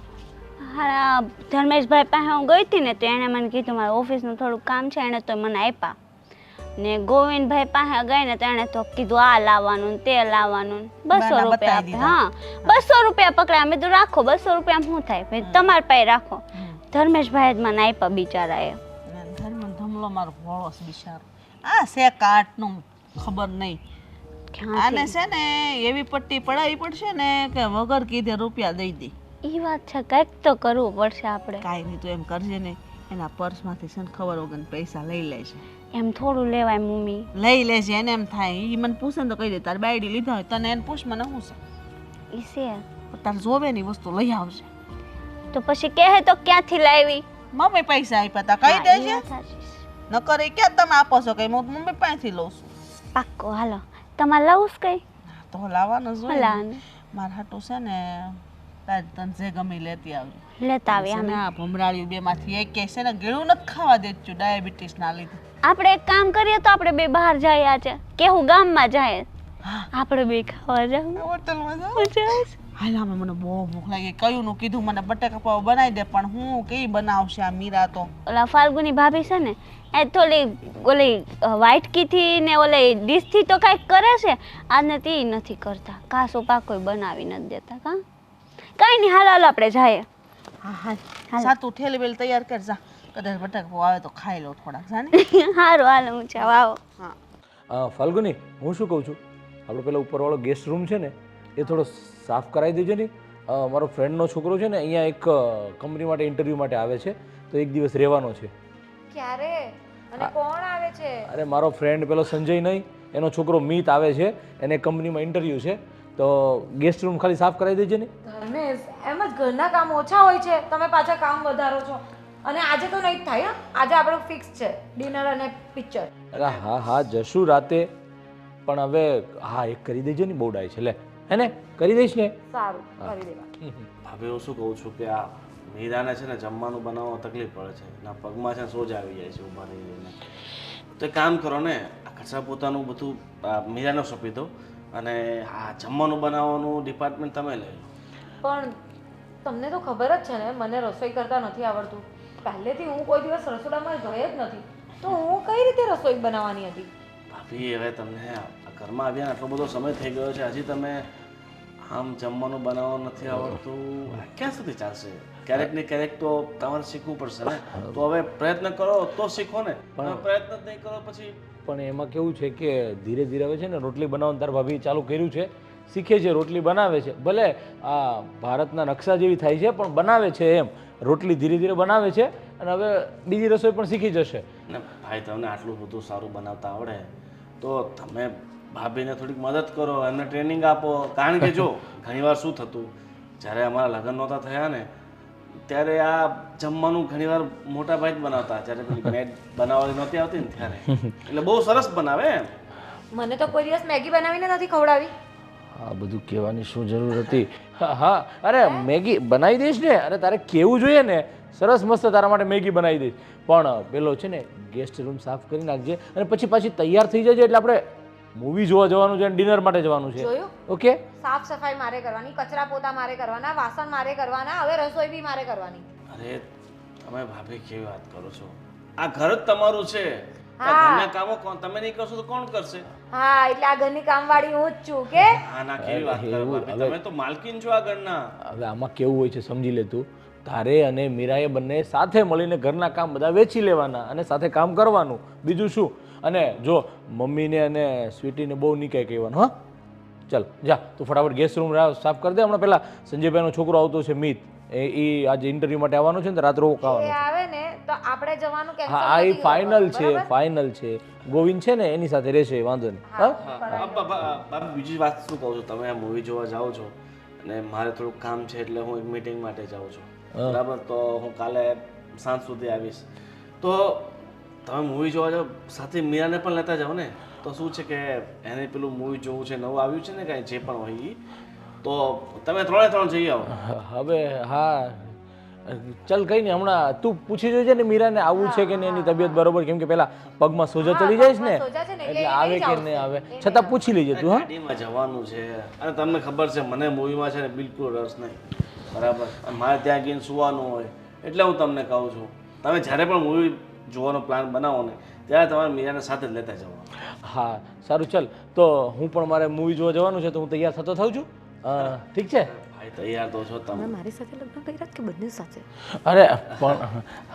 હારા ધર્મેશભાઈ પાસે હું ગઈ હતી ને તો એણે મને કીધું મારા ઓફિસનું થોડુંક કામ છે એણે તો મને આપ્યા. ને ગોવિંદભાઈ પાસે ગઈ ને તો એણે તો કીધું આ લાવવાનું તે લાવવાનું. 200 રૂપિયા આપે. હા 200 રૂપિયા પકડ્યા. મેં તો રાખો 200 રૂપિયા શું થાય ભાઈ, તમારા પાસે રાખો. ધર્મેશભાઈ જ મને આપ્યા બિચારાએ. ધમલો મારો ભોળો બિચારો. આ છે કાટનું ખબર નહીં. આને છે ને એવી પટ્ટી પડાવી પડશે ને કે વગર કીધે રૂપિયા દઈ દે. એ વાત છે, કંઈક તો કરવું પડશે આપણે. કાંઈ નહીં તો એમ કરજે ને એના પર્સમાંથી છે ને ખબર વગર પૈસા લઈ લેશે. એમ થોડું લેવાય મમ્મી. લઈ લેશે એને એમ થાય. એ મને પૂછે ને તો કહી દે તારી બાયડી લીધા હોય તને એને પૂછ મને શું છે. ઈ છે તારે જોવે ની વસ્તુ લઈ આવશે. તો પછી કહે તો ક્યાંથી લાવી. મમ્મી પૈસા આપ્યા તા કહી દેજે. નકર એ ક્યાં તમે આપો છો કઈ હું મમ્મી પાસેથી લઉં છું. પાક્કો હાલો તમારે લાવું કઈ તો લાવવાનું જ હોય ને. લાવવાનું મારા હાટું છે ને તાર તને જે ગમે લેતી આવજો. લેતા આવી છે ને આમે. આ ભમરાળિયું બેમાંથી એક કે છે ને ગળું નથી ખાવા દેતું ડાયાબિટીસ ના લીધે. આપણે એક કામ કરીએ તો આપણે બે બહાર જઈએ આજે કેવું ગામમાં જાય આપણે બે ખાવા જાવ. હોટલમાં જાઓ. હાલ આમાં મને બહુ ભૂખ લાગી. કયું નું કીધું મને બટાકા પાવ બનાવી દે પણ હું કઈ બનાવશે આ મીરા તો. ઓલા ફાલ્ગુની ભાભી છે ને એ થોડી ઓલી વાટકીથી ને ઓલી ડીશથી તો કાંઈક કરે છે. આજને તે નથી કરતા. કાસો પાકો બનાવી નથી દેતા. કાંઈ નહીં હાલ હાલ આપણે જઈએ. હા હા સાતું ઠેલી બેલી તૈયાર કર જા. કદાચ બટાકા પાવ આવે તો ખાઈ લો થોડાક જાને. સારું હાલ હું જાવ આવો. હા ફાલ્ગુની હું શું કહું છું, આપણે પેલા ઉપરવાળો ગેસ્ટ રૂમ છે ને એ થોડો સાફ કરાવી દેજો ને. મારો ફ્રેન્ડનો છોકરો છે ને અહીંયા એક કંપની માટે ઇન્ટરવ્યૂ માટે આવે છે તો એક દિવસ રહેવાનો છે. ક્યારે અને કોણ આવે છે? અરે મારો ફ્રેન્ડ પેલો સંજય નહીં એનો છોકરો મીત આવે છે, એને કંપનીમાં ઇન્ટરવ્યૂ છે તો ગેસ્ટ રૂમ ખાલી સાફ કરાવી દેજે ને. ધર્મેશ એમ જ ઘરના કામ ઓછા હોય છે, તમે પાછા કામ વધારો છો. અને આજે તો નહીં જ થાય. આજે આપણું ફિક્સ છે ડિનર અને પિક્ચર. અરે હા હા જશું રાતે, પણ હવે હા એક કરી દેજે ને. બહુ ડાય છે લે હે ને, કરી દઈશ ને. સારું કરી દેવા. હવે હું શું કહું છું કે આ મીરાને છે ને જમવાનું બનાવવા તકલીફ પડે છે. એના પગમાં છે ને સોજ આવી જાય છે ઊભા રહીને. તો એક કામ કરો ને, આ કચરા પોતાનું બધું મીરાને સોંપી દો અને આ જમવાનું બનાવવાનું ડિપાર્ટમેન્ટ તમે લઈ લો. પણ તમને તો ખબર જ છે ને મને રસોઈ કરતા નથી આવડતું. પહેલેથી હું કોઈ દિવસ રસોડામાં ગઈ જ નથી, તો હું કઈ રીતે રસોઈ બનાવવાની હતી? ભાભી હવે તમને આ ઘરમાં આવ્યા આટલો બધો સમય થઈ ગયો છે, હજી તમે આમ જમવાનું બનાવવાનું નથી આવડતું, ક્યાં સુધી ચાલશે? ક્યારેક ને ક્યારેક તો તમારે શીખવું પડશે ને. તો હવે પ્રયત્ન કરો તો શીખો ને. પણ પ્રયત્ન જ નહીં કરો પછી. પણ એમાં કેવું છે કે ધીરે ધીરે હવે છે ને રોટલી બનાવવાનું તાર ભાભી ચાલુ કર્યું છે, શીખે છે, રોટલી બનાવે છે. ભલે આ ભારતના નકશા જેવી થાય છે પણ બનાવે છે એમ. રોટલી ધીરે ધીરે બનાવે છે અને હવે બીજી રસોઈ પણ શીખી જશે. ને ભાઈ તમને આટલું બધું સારું બનાવતા આવડે તો તમે ભાભીને થોડીક મદદ કરો, એમને ટ્રેનિંગ આપો. કારણ કે જો ઘણીવાર શું થતું, જ્યારે અમારા લગ્ન નહોતા થયા ને ત્યારે આ જમવાનું ઘણીવાર મોટા ભાઈ જ બનાવતા, જ્યારે પેલી મેડ બનાવવાની નહોતી આવતી ને ત્યારે. એટલે બહુ સરસ બનાવે એમ. મને તો કોઈ દિવસ મેગી બનાવીને નથી ખવડાવી. આ બધું કહેવાની શું જરૂર હતી? હા અરે મેગી બનાવી દઈશ ને. અરે તારે કેવું જોઈએ ને, સરસ મસ્ત તારા માટે મેગી બનાવી દઈશ. પણ પેલો છે ને ગેસ્ટ રૂમ સાફ કરી નાખજે અને પછી પાછી તૈયાર થઈ જજે એટલે આપણે મૂવી જોવા જવાનું છે અને ડિનર માટે જવાનું છે જોયું? ઓકે સાફ સફાઈ મારે કરવાની, કચરા પોતા મારે કરવાના, વાસણ મારે કરવાના, હવે રસોઈ બી મારે કરવાની. અરે તમે ભાભી કેવી વાત કરો છો? આ ઘર જ તમારું છે. આ ઘરના કામો તમે નહીં કરશો તો કોણ કરશે? હા, એટલે આ ઘરની કામવાળી હું જ છું કે હા ના, કેવી વાત કરો ભાભી? તમે તો માલકીન છો આ ઘરના. હવે આમાં કેવું હોય છે સમજી લે તું. તારે અને મીરાએ બંને સાથે મળીને ઘરના કામ બધા વેચી લેવાના અને સાથે કામ કરવાનું, બીજું શું. અને જો મમ્મીને અને સ્વીટીને બહુ નહીં કંઈ કહેવાનું. હા ચાલ જા તું ફટાફટ ગેસ રૂમ સાફ કરી દે. હમણાં પેલા સંજયભાઈનો છોકરો આવતો છે મિત, એ આજે ઇન્ટરવ્યુ માટે આવવાનો છે ને તો રાત્રે એ રોકાવાનો. આવે ને તો આપણે જવાનું હા કેન્સલ આ એ નથી ફાઇનલ કરવાનું, છે, બરાબર? ફાઇનલ છે. ગોવિંદ છે ને એની સાથે રહેશે, વાંધો નહીં. હા ભાભી બીજી વાત શું કહું છું, તમે આ મૂવી જોવા જાઓ છો અને મારે થોડુંક કામ છે એટલે હું એક મીટિંગ માટે જાઉં છું, બરાબર? તો હું કાલે સાંજ સુધી આવીશ. તો તમે મૂવી જોવા જાઓ સાથે મીરાને પણ લેતા જાઓ ને, તો શું છે કે એને પેલું મૂવી જોવું છે, નવું આવ્યું છે ને કાંઈ જે પણ હોય ઈ, તો તમે ત્રણે જઈ આવો. હવે હા ચાલ કઈ નહીં, હમણાં તું પૂછી જોજે ને મીરાને આવું છે કે નહીં, એની તબિયત બરોબર, કેમ કે પેલા પગમાં સોજા ચડી જાય છે ને સોજા છે ને એટલે આવે કે નહીં આવે, છતાં પૂછી લેજે તું. હા ગાડીમાં જવાનું છે અને તમને ખબર છે મને મૂવીમાં છે ને બિલકુલ રસ નહીં, બરાબર? અને મારે ત્યાં ગઈને સુવાનું હોય એટલે હું તમને કહું છું તમે જ્યારે પણ મૂવી જોવાનો પ્લાન બનાવો ને ત્યારે તમારે મીરાને સાથે જ લેતા જવાનું. હા સારું ચાલ, તો હું પણ મારે મૂવી જોવા જવાનું છે તો હું તૈયાર થતો થાઉં છું. ઠીક છે ભાઈ તૈયાર તો છો તમે? મારી સાથે લગ્ન કર્યા કે બંને સાથે? અરે પણ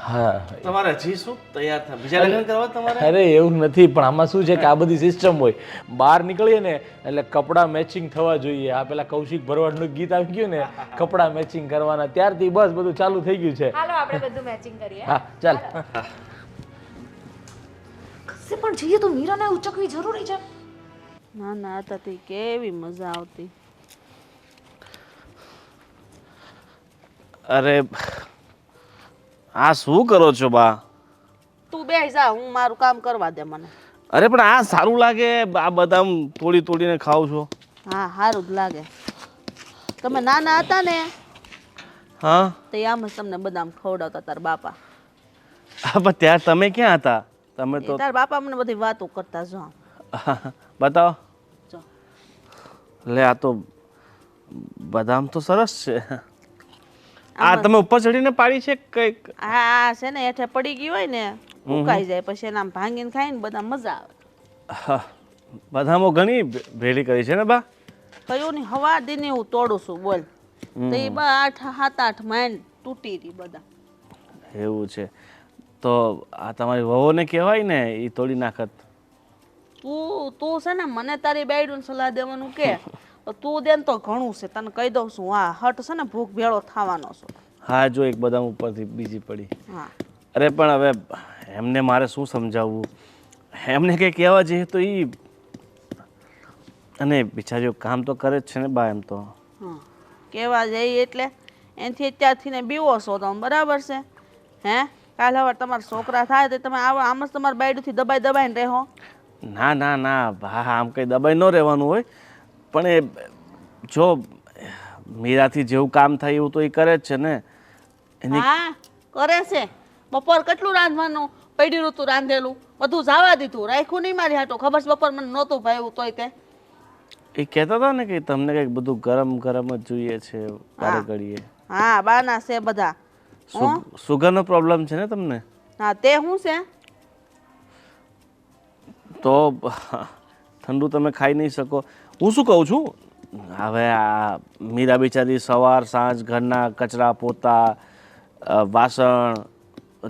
હા તમારે હજી શું તૈયાર થાય? બીજા લગ્ન કરવા તમારે? અરે એવું નથી, પણ આમાં શું છે કે આ બધી સિસ્ટમ હોય, બહાર નીકળીએ ને એટલે કપડાં મેચિંગ થવા જોઈએ. આ પેલા કૌશિક ભરવાડનું ગીત આવી ગયું ને, કપડાં મેચિંગ કરવાના, ત્યારથી બસ બધું ચાલુ થઈ ગયું છે. હાલો આપણે બધું મેચિંગ કરીએ. હા ચાલ. કશે પણ જઈએ તો મીરાને ઉચકવી જરૂરી છે. ના ના હતી કેવી મજા આવતી. અરે આ શું કરો છો બા? તું બે જા, હું મારું કામ કરવા દે મને. અરે પણ આ સારું લાગે? આ બદામ તોડીને ખાવ છો? હા સારું જ લાગે. તમે નાના હતા ને હા તો આમ જ તમને બદામ ખવડાવતા તાર બાપા. પણ ત્યારે તમે ક્યાં હતા? તમે તો તાર બાપા મને બધી વાતો કરતા જો. બતાવો. જો. લે આ તો બદામ તો સરસ છે. આ તમે ઉપર ચડીને પાડી છે કઈક? હા છે ને હેઠે પડી ગઈ હોય ને ઉકાઈ જાય પછી એના ભાંગીને ખાઈને બધા મજા આવે. બદામો ઘણી ભેળી કરી છે ને બા? કયું ની હવા દીની હું તોડું છું બોલ. તો એ 7-8 માઇન્ડ તૂટી રહી બધા. એવું છે તો આ તમારી વહુને કહેવાય ને એ તોડી નાખત. તું છે ને મને તારી બાયડું સલાહ દેવાનું કે તું દે ને તો ઘણું છે, તને કહી દઉં છું. હા હટ છે ને ભૂખ ભેળો થવાનો છે. હા જો એક બદામ ઉપરથી બીજી પડી. હા અરે પણ હવે એમને મારે શું સમજાવવું? એમને કંઈ કહેવા જઈએ તો એ અને બિચારીઓ કામ તો કરે જ છે ને બા. એમ તો હા કહેવા જઈએ એટલે એનાથી અત્યારથી ને બીવો છો તમે, બરાબર છે? હે કાલ હવે તમારા છોકરા થાય તો તમે આમ જ તમારા બાયડુંથી દબાઈને રહો? ના ના ના હા આમ કંઈ દબાઈ ન રહેવાનું હોય, પણ એ જો મીરાથી જેવું કામ થાય એવું તો એ કરે જ છે ને. હા કરે છે. બપોર કેટલું રાંધવાનું પડ્યું હતું, રાંધેલું બધું જવા દીધું, રાખ્યું નહીં મારી હાટો. ખબર છે બપોર મને નહોતું ભાવ્યું તોય તે એ કહેતા હતા ને કે તમને કંઈક બધું ગરમ ગરમ જ જોઈએ છે વારે ઘડીએ. હા બાના છે બધા. સુગરનો પ્રોબ્લેમ છે ને તમને? હા તે શું છે? તો ઠંડુ તમે ખાઈ નહીં શકો. હું શું કહું છું, હવે આ મીરા બિચારી સવાર સાંજ ઘરના કચરા પોતા વાસણ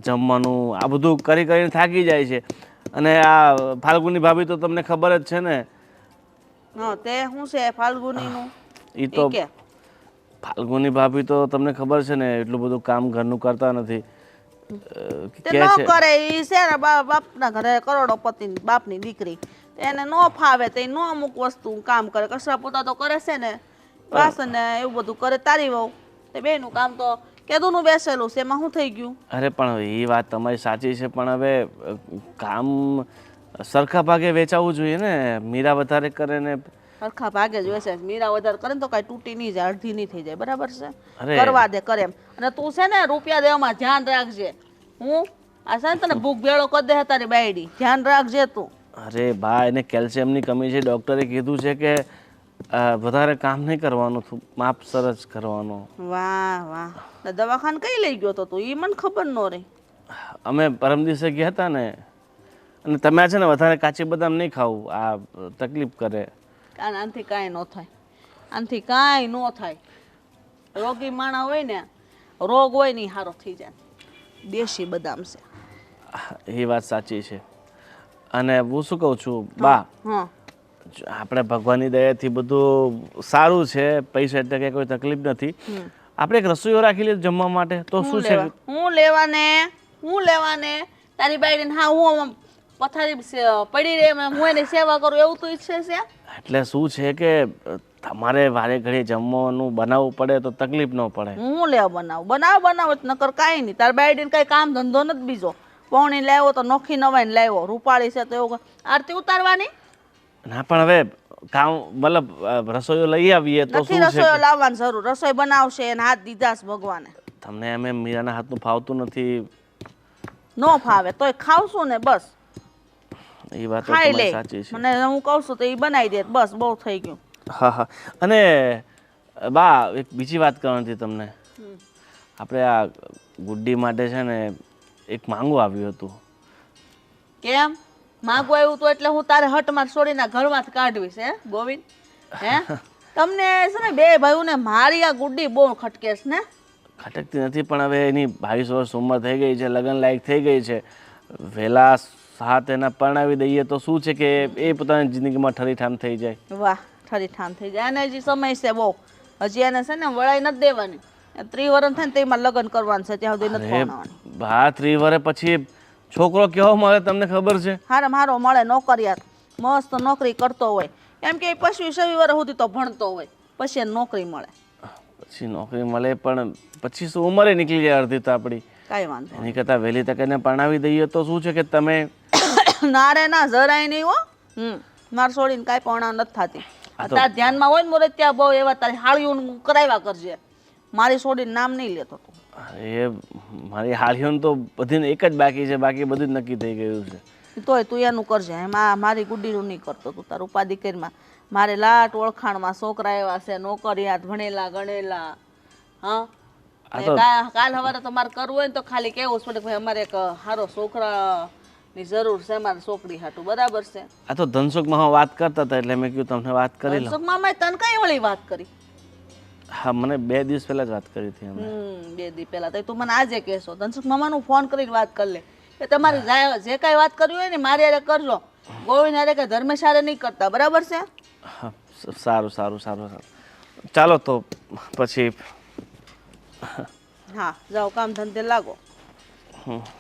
જમવાનું આ બધું કરીને થાકી જાય છે. અને આ ફાલ્ગુની ભાભી તો તમને ખબર જ છે ને. હા તે શું છે ફાલ્ગુનીનું? એ તો કે ફાલ્ગુની ભાભી તો તમને ખબર છે ને એટલું બધું કામ ઘરનું કરતા નથી. તે ન કરે ઈ છે ને બાપના ઘરે કરોડોપતિ બાપની દીકરી, એને ન ફાવે તો ન અમુક વસ્તુ કામ કરે. કચરા પોતા તો કરે છે ને, વાસણ ને એવું બધું કરે તારી વહુ. તે બેનું કામ તો કેદુંનું બેસેલું છે, એમાં શું થઈ ગયું? અરે પણ એ વાત તમારી સાચી છે, પણ હવે કામ સરખા ભાગે વેચાવવું જોઈએ ને. મીરા વધારે કરે ને સરખા ભાગે જ વેસે. મીરા વધારે કરે ને તો કાંઈ તૂટી નહીં જાય, અડધી નહીં થઈ જાય, બરાબર છે? અરે. કરવા દે કરે એમ. અને તું છે ને રૂપિયા દેવામાં ધ્યાન રાખજે. હું આ છે ને તને ભૂખ ભેળો કરી દે તારી બાયડી, ધ્યાન રાખજે તું. અરે બા એને કેલ્શિયમની કમી છે. ડૉક્ટરે કીધું છે કે વધારે કામ નહીં કરવાનું, માપસર જ કરવાનું. વાહ વાહ તો દવાખાને કઈ લઈ ગયો તો તું એ મને ખબર ન રહી. અમે પરમ દિવસે ગયા હતા ને, અને તમે છે ને વધારે કાચી બદામ નહીં ખાવું, આ તકલીફ કરે. આનાથી કાંઈ ન થાય, આનાથી કાંઈ ન થાય. રોગી માણા હોય ને, રોગ હોય ને ઈ સારો થઈ જાય. દેશી બદામ છે. એ વાત સાચી છે. અને હું શું કહું છું બા, હા આપણે ભગવાનની દયાથી બધું સારું છે, પૈસા એટલે કે કોઈ તકલીફ નથી. આપણે એક રસોઈયો રાખી લઈએ જમવા માટે તો શું છે? હું લેવાને તારી બાઈને હા હું પથારી પડી રહે હું એની સેવા કરું એવું તું ઈચ્છે છે? એટલે શું છે કે તમારે વારે ઘડીએ જમવાનું બનાવવું પડે તો તકલીફ ન પડે. હું લેવા બનાવ જ નકર કાંઈ નહીં. તાર બાઈને કઈ કામ ધંધો નથી બીજો. પૌણી લાવ્યો તો નોખી નવાઈને લાવ્યો, રૂપાળી છે તો એવું આરતી ઉતારવાની ના, પણ હવે કામ મતલબ રસોઈયો લઈ આવીએ તો નથી. શું છે રસોઈ કે લાવવાની જરૂર, રસોઈ બનાવશે એને હાથ દીધા છે ભગવાને. તમને એમ મીરાના હાથનું ફાવતું નથી. નો ફાવે તોય ખાવશું ને બસ. એ વાત તો ખાઈ તમારી લે, સાચી છે. મને હું કહું છું તો એ બનાવી દે બસ, બહુ થઈ ગયું. હા હા. અને બા એક બીજી વાત કરવાની હતી તમને. આપણે આ ગુડ્ડી માટે છે ને એક માંગુ આવ્યું હતું. કેમ માગું આવ્યું તો એટલે હું તારે હટમાં છોડીને ઘરમાંથી કાઢવીશ હે ગોવિંદ? હે તમને છે ને બે ભાઈઓને મારી આ ગુડ્ડી બહુ ખટકે છે ને? ખટકતી નથી, પણ હવે એની 22 વર્ષ ઉંમર થઈ ગઈ છે, લગ્ન લાયક થઈ ગઈ છે. વહેલા સાથ એના પરણાવી દઈએ તો શું છે કે એ પોતાની જિંદગીમાં ઠરીઠામ થઈ જાય. વાહ ઠરીઠામ થઈ જાય. અને હજી સમય છે બહુ, હજી એને છે ને વળાઈ નથી દેવાની. 30 વર્ષ થાય ને તેમાં લગ્ન કરવાનું છે, ત્યાં સુધી નથી પરણાવવાની. બા 30 વર્ષ પછી છોકરો કેવો મળે તમને ખબર છે? હારે મારો મળે નોકરિયાત, મસ્ત નોકરી કરતો હોય. એમ કે 25-26 વર્ષ સુધી તો ભણતો હોય, પછી એને નોકરી મળે. પછી નોકરી મળે પણ પછી શું ઉંમરે નીકળી જાય અડધી તો આપણી. કાંઈ વાંધો એની કરતાં વહેલી તકે એને પરણાવી દઈએ તો શું છે કે તમે ના રે ના જરાય નહીં હો. માર છોડીને કાંઈ પણ નથી થતી. તાર ધ્યાનમાં હોય ને મોરે ત્યાં બહુ એવા તારી હાળીઓ કરાવ્યા કરજે. મારી છોડીને નામ નહીં લેતો તું. એ મારી હાળીઓને તો બધીને એક જ બાકી છે, બાકી બધું જ નક્કી થઈ ગયું છે. તોય તું એનું કરજે, એમાં મારી ગુડીનું નહીં કરતો તું. તાર ઉપાધિ કરીમાં મારે લાટ ઓળખાણમાં છોકરા એવા છે, નોકરિયાત ભણેલા ગણેલા. હા કાલ સવારે તમારે કરવું હોય ને તો ખાલી કેવું પડે ભાઈ અમારે એક સારો છોકરાની જરૂર છે, અમારે છોકરી હાટું. બરાબર છે? આ તો ધનસુખમાં વાત કરતા હતા એટલે મેં કીધું તમને વાત કરી લઉં. મામાએ તને કઈ વળી વાત કરી? હા, મને 2 દિવસ પહેલા જ વાત કરી હતી અમે. 2 દિવસ પહેલા તો તું મને આજે કહેશો. ધનસુખ મામાનું ફોન કરીને વાત કરી લે કે તમારી જે કાંઈ વાત કરવી હોય ને મારી હારે કરજો, ગોવિંદ હારે કે ધર્મેશ હારે નહીં કરતા. બરાબર છે? હા, સારું સારું સારું સારું. ચાલો તો પછી હા જાઓ, કામ ધંધે લાગો,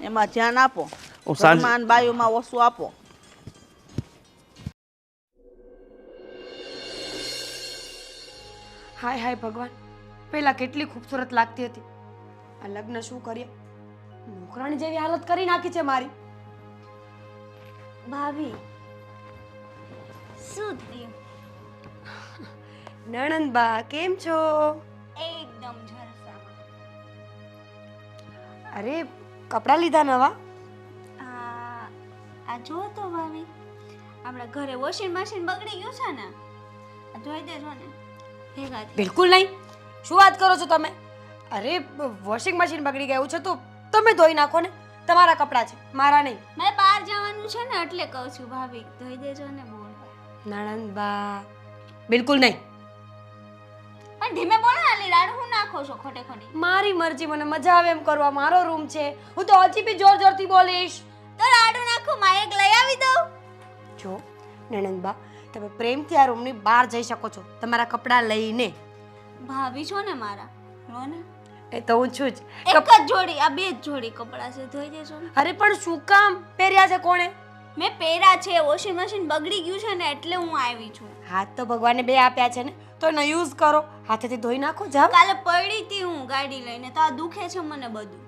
એમાં ધ્યાન આપો. હું સાંજે ઘરમાં ને બાયુમાં ઓછું આપો. હાય હાય ભગવાન, પહેલા કેટલી ખૂબસૂરત લાગતી હતી, આ લગ્ન શું કર્યા, નોકરાણી જેવી હાલત કરી નાખી છે મારી. ભાભી શું થયું? નણંદબા કેમ છો? એકદમ જલસામાં. અરે કપડાં લીધા નવા? આ જો તો ભાભી, આપણા ઘરે વોશિંગ મશીન બગડી ગયું છે ને, આ ધોઈ દેજો ને ભેગા થઈ. બિલકુલ નહીં, શું વાત કરો છો તમે? અરે વોશિંગ મશીન બગડી ગયું છે તો તમે ધોઈ નાખો ને, તમારા કપડાં છે, મારા નહીં. મારે બહાર જવાનું છે ને એટલે કહું છું ભાભી, ધોઈ દેજો ને. બોલ નણંદબા બિલકુલ નહીં. પણ ધીમે બોલો ને, આલી રાડ હું નાખો છો ખોટે ખોટી? મારી મરજી, મને મજા આવે એમ કરવા, મારો રૂમ છે, હું તો હજી બી જોર જોરથી બોલીશ. તો રાડું નાખો, માં એક લઈ આવી દઉં. જો નણંદબા, તમે પ્રેમથી આ રૂમની બહાર જઈ શકો છો તમારા કપડાં લઈને. ભાભી છો ને મારા, લો ને. એ તો હું છું જ. એક જ જોડી, આ 2 જ જોડી કપડાં છે, ધોઈ દેજો ને. અરે પણ શું કામ પહેર્યા છે કોણે? મેં પહેર્યા છે, વોશિંગ મશીન બગડી ગયું છે ને એટલે હું આવી છું. હાથ તો ભગવાને 2 આપ્યા છે ને, તો એનો યુઝ કરો, હાથેથી ધોઈ નાખો. જાવ. કાલે પડી હતી હું ગાડી લઈને, તો આ દુખે છે મને બધું.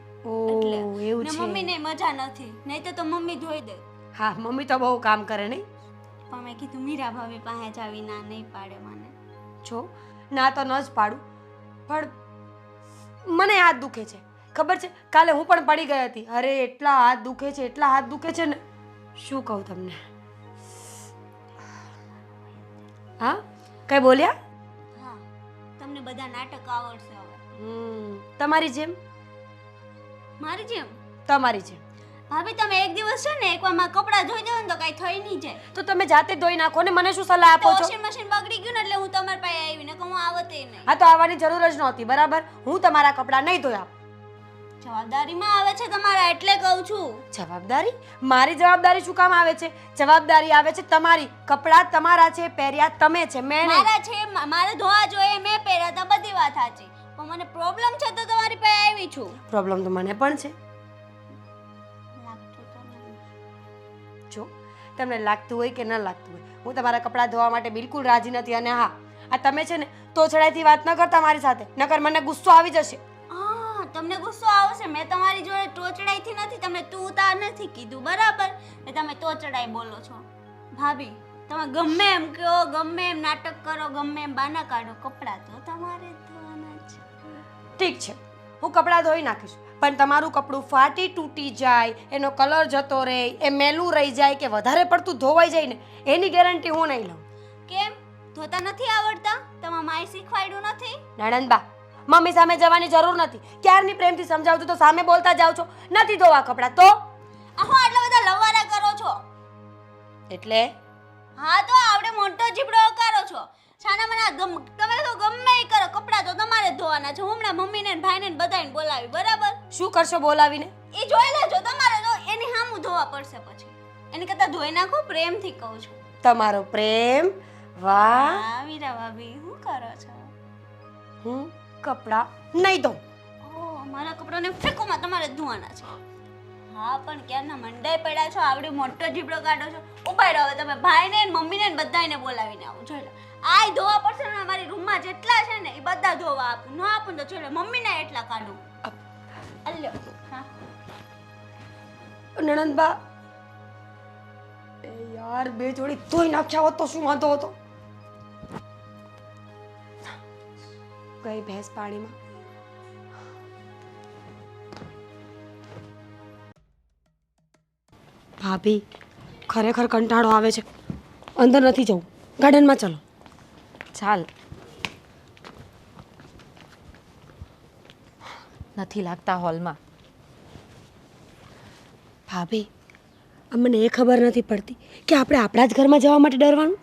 એટલે ઓહ એવું ને છે. મમ્મીને મજા નથી, નહીં તો મમ્મી ધોઈ દે. હા, મમ્મી તો બહુ કામ કરે નહીં. પણ મેં કીધું મીરા ભાભી પાસે જાવી, ના નહીં પાડે મને. જો ના તો ન જ પાડું, પણ મને હાથ દુખે છે, ખબર છે? કાલે હું પણ પડી ગઈ હતી. અરે એટલા હાથ દુખે છે, એટલા હાથ દુખે છે ને, શું કહું તમને. હા કઈ બોલ્યા? હા તમને બધા નાટક આવડશે હવે. તમારી જેમ મારી જેમ. તમારી જેમ. ભાભી તમે એક દિવસ છે ને એકવાર મારા કપડાં ધોઈ દો ને તો કાંઈ થઈ નહીં જાય. તો તમે જાતે જ ધોઈ નાખો ને, મને શું સલાહ આપો છો? વોશિંગ મશીન બગડી ગયું ને એટલે હું તમારી પાસે આવી ને હું આવતે નહીં. હા તો આવવાની જરૂર જ નહોતી, બરાબર? હું તમારા કપડાં નહીં ધોયા. જવાબદારીમાં આવે છે તમારા એટલે કહું છું. જવાબદારી? મારી જવાબદારી શું કામ આવે છે? જવાબદારી આવે છે તમારી. કપડાં તમારા છે, પહેર્યા તમે છે, મેં નહીં. મારા છે, મારે ધોવા જોઈએ, મેં પહેર્યા હતા, બધી વાત સાચી. પણ મને પ્રોબ્લેમ છે તો તમારી પાસે આવી છું. પ્રોબ્લેમ તો મને પણ છે. જો તમને લાગતું હોય કે ન લાગતું હોય, હું તમારા કપડાં ધોવા માટે બિલકુલ રાજી નથી. અને હા, આ તમે છે ને તોછડાઈથી વાત ન કરતા મારી સાથે, નકર મને ગુસ્સો આવી જશે. હા તમને ગુસ્સો આવશે. મેં તમારી જોડે ટોચડાઈથી નથી, તમને તું તાર નથી કીધું, બરાબર? ને તમે ટોચડાઈ બોલો છો. ભાભી તમે ગમે એમ કહો, ગમે એમ નાટક કરો, ગમે એમ બાના કાઢો, કપડાં તો તમારે જ ધોવાના છે. ઠીક છે, હું કપડાં ધોઈ નાખીશ, પણ તમારું કપડું ફાટી તૂટી જાય, એનો કલર જતો રહે, એ મેલું રહી જાય કે વધારે પડતું ધોવાઈ જાય ને, એની ગેરંટી હું નહીં લઉં. કેમ ધોતા નથી આવડતા? તમારા માએ શીખવાડ્યું નથી? નણંદબા, મમ્મી સામે જવાની જરૂર નથી. ક્યારની પ્રેમથી સમજાવું છું તો સામે બોલતા જાવ છો. નથી ધોવા કપડાં તો આહો આટલા બધા લવારા કરો છો. એટલે હા તો આવડે મોટો જીબડો કરો છો. છાના મને તમે તો ગમે એ કરો, કપડાં તો તમારે જ ધોવાના છે. હું હમણાં મમ્મીને ને ભાઈને ને બધાને બોલાવી, બરાબર? શું કરશો બોલાવીને? એ જોઈ લેજો, તમારે તો એની સામું ધોવા પડશે પછી. એની કરતા ધોઈ નાખો, પ્રેમથી કહું છું. તમારો પ્રેમ? વાહ. હા વીરા ભાભી, શું કરો છો? હું કપડાં નહીં ધોઉં. ઓહ મારા કપડાને ફેંકોમાં તમારે જ ધોવાના છે. હા પણ ક્યારના મંડાઈ પડ્યા છો, આવડી મોટો જીબડો કાઢો છો. ઉપાય રહો તમે ભાઈને ને મમ્મીને ને બધાને બોલાવીને આવો. જોઈ લો આય ધોવા પડશે ને, મારી રૂમમાં જેટલા છે ને એ બધા ધોવા આપું. ન આપું તો જોઈ લો મમ્મીને એટલા કાઢું. અલ્યો હા નણંદબા, એ યાર બે જોડી ધોઈ નાખ્યા હોત તો શું વાંધો હતો? ગઈ ભેંસ પાણીમાં. ભાભી ખરેખર કંટાળો આવે છે. અંદર નથી જવું, ગાર્ડનમાં ચાલો. ચાલ. નથી લાગતા હોલમાં. ભાભી મને એ ખબર નથી પડતી કે આપણે આપણા જ ઘરમાં જવા માટે ડરવાનું.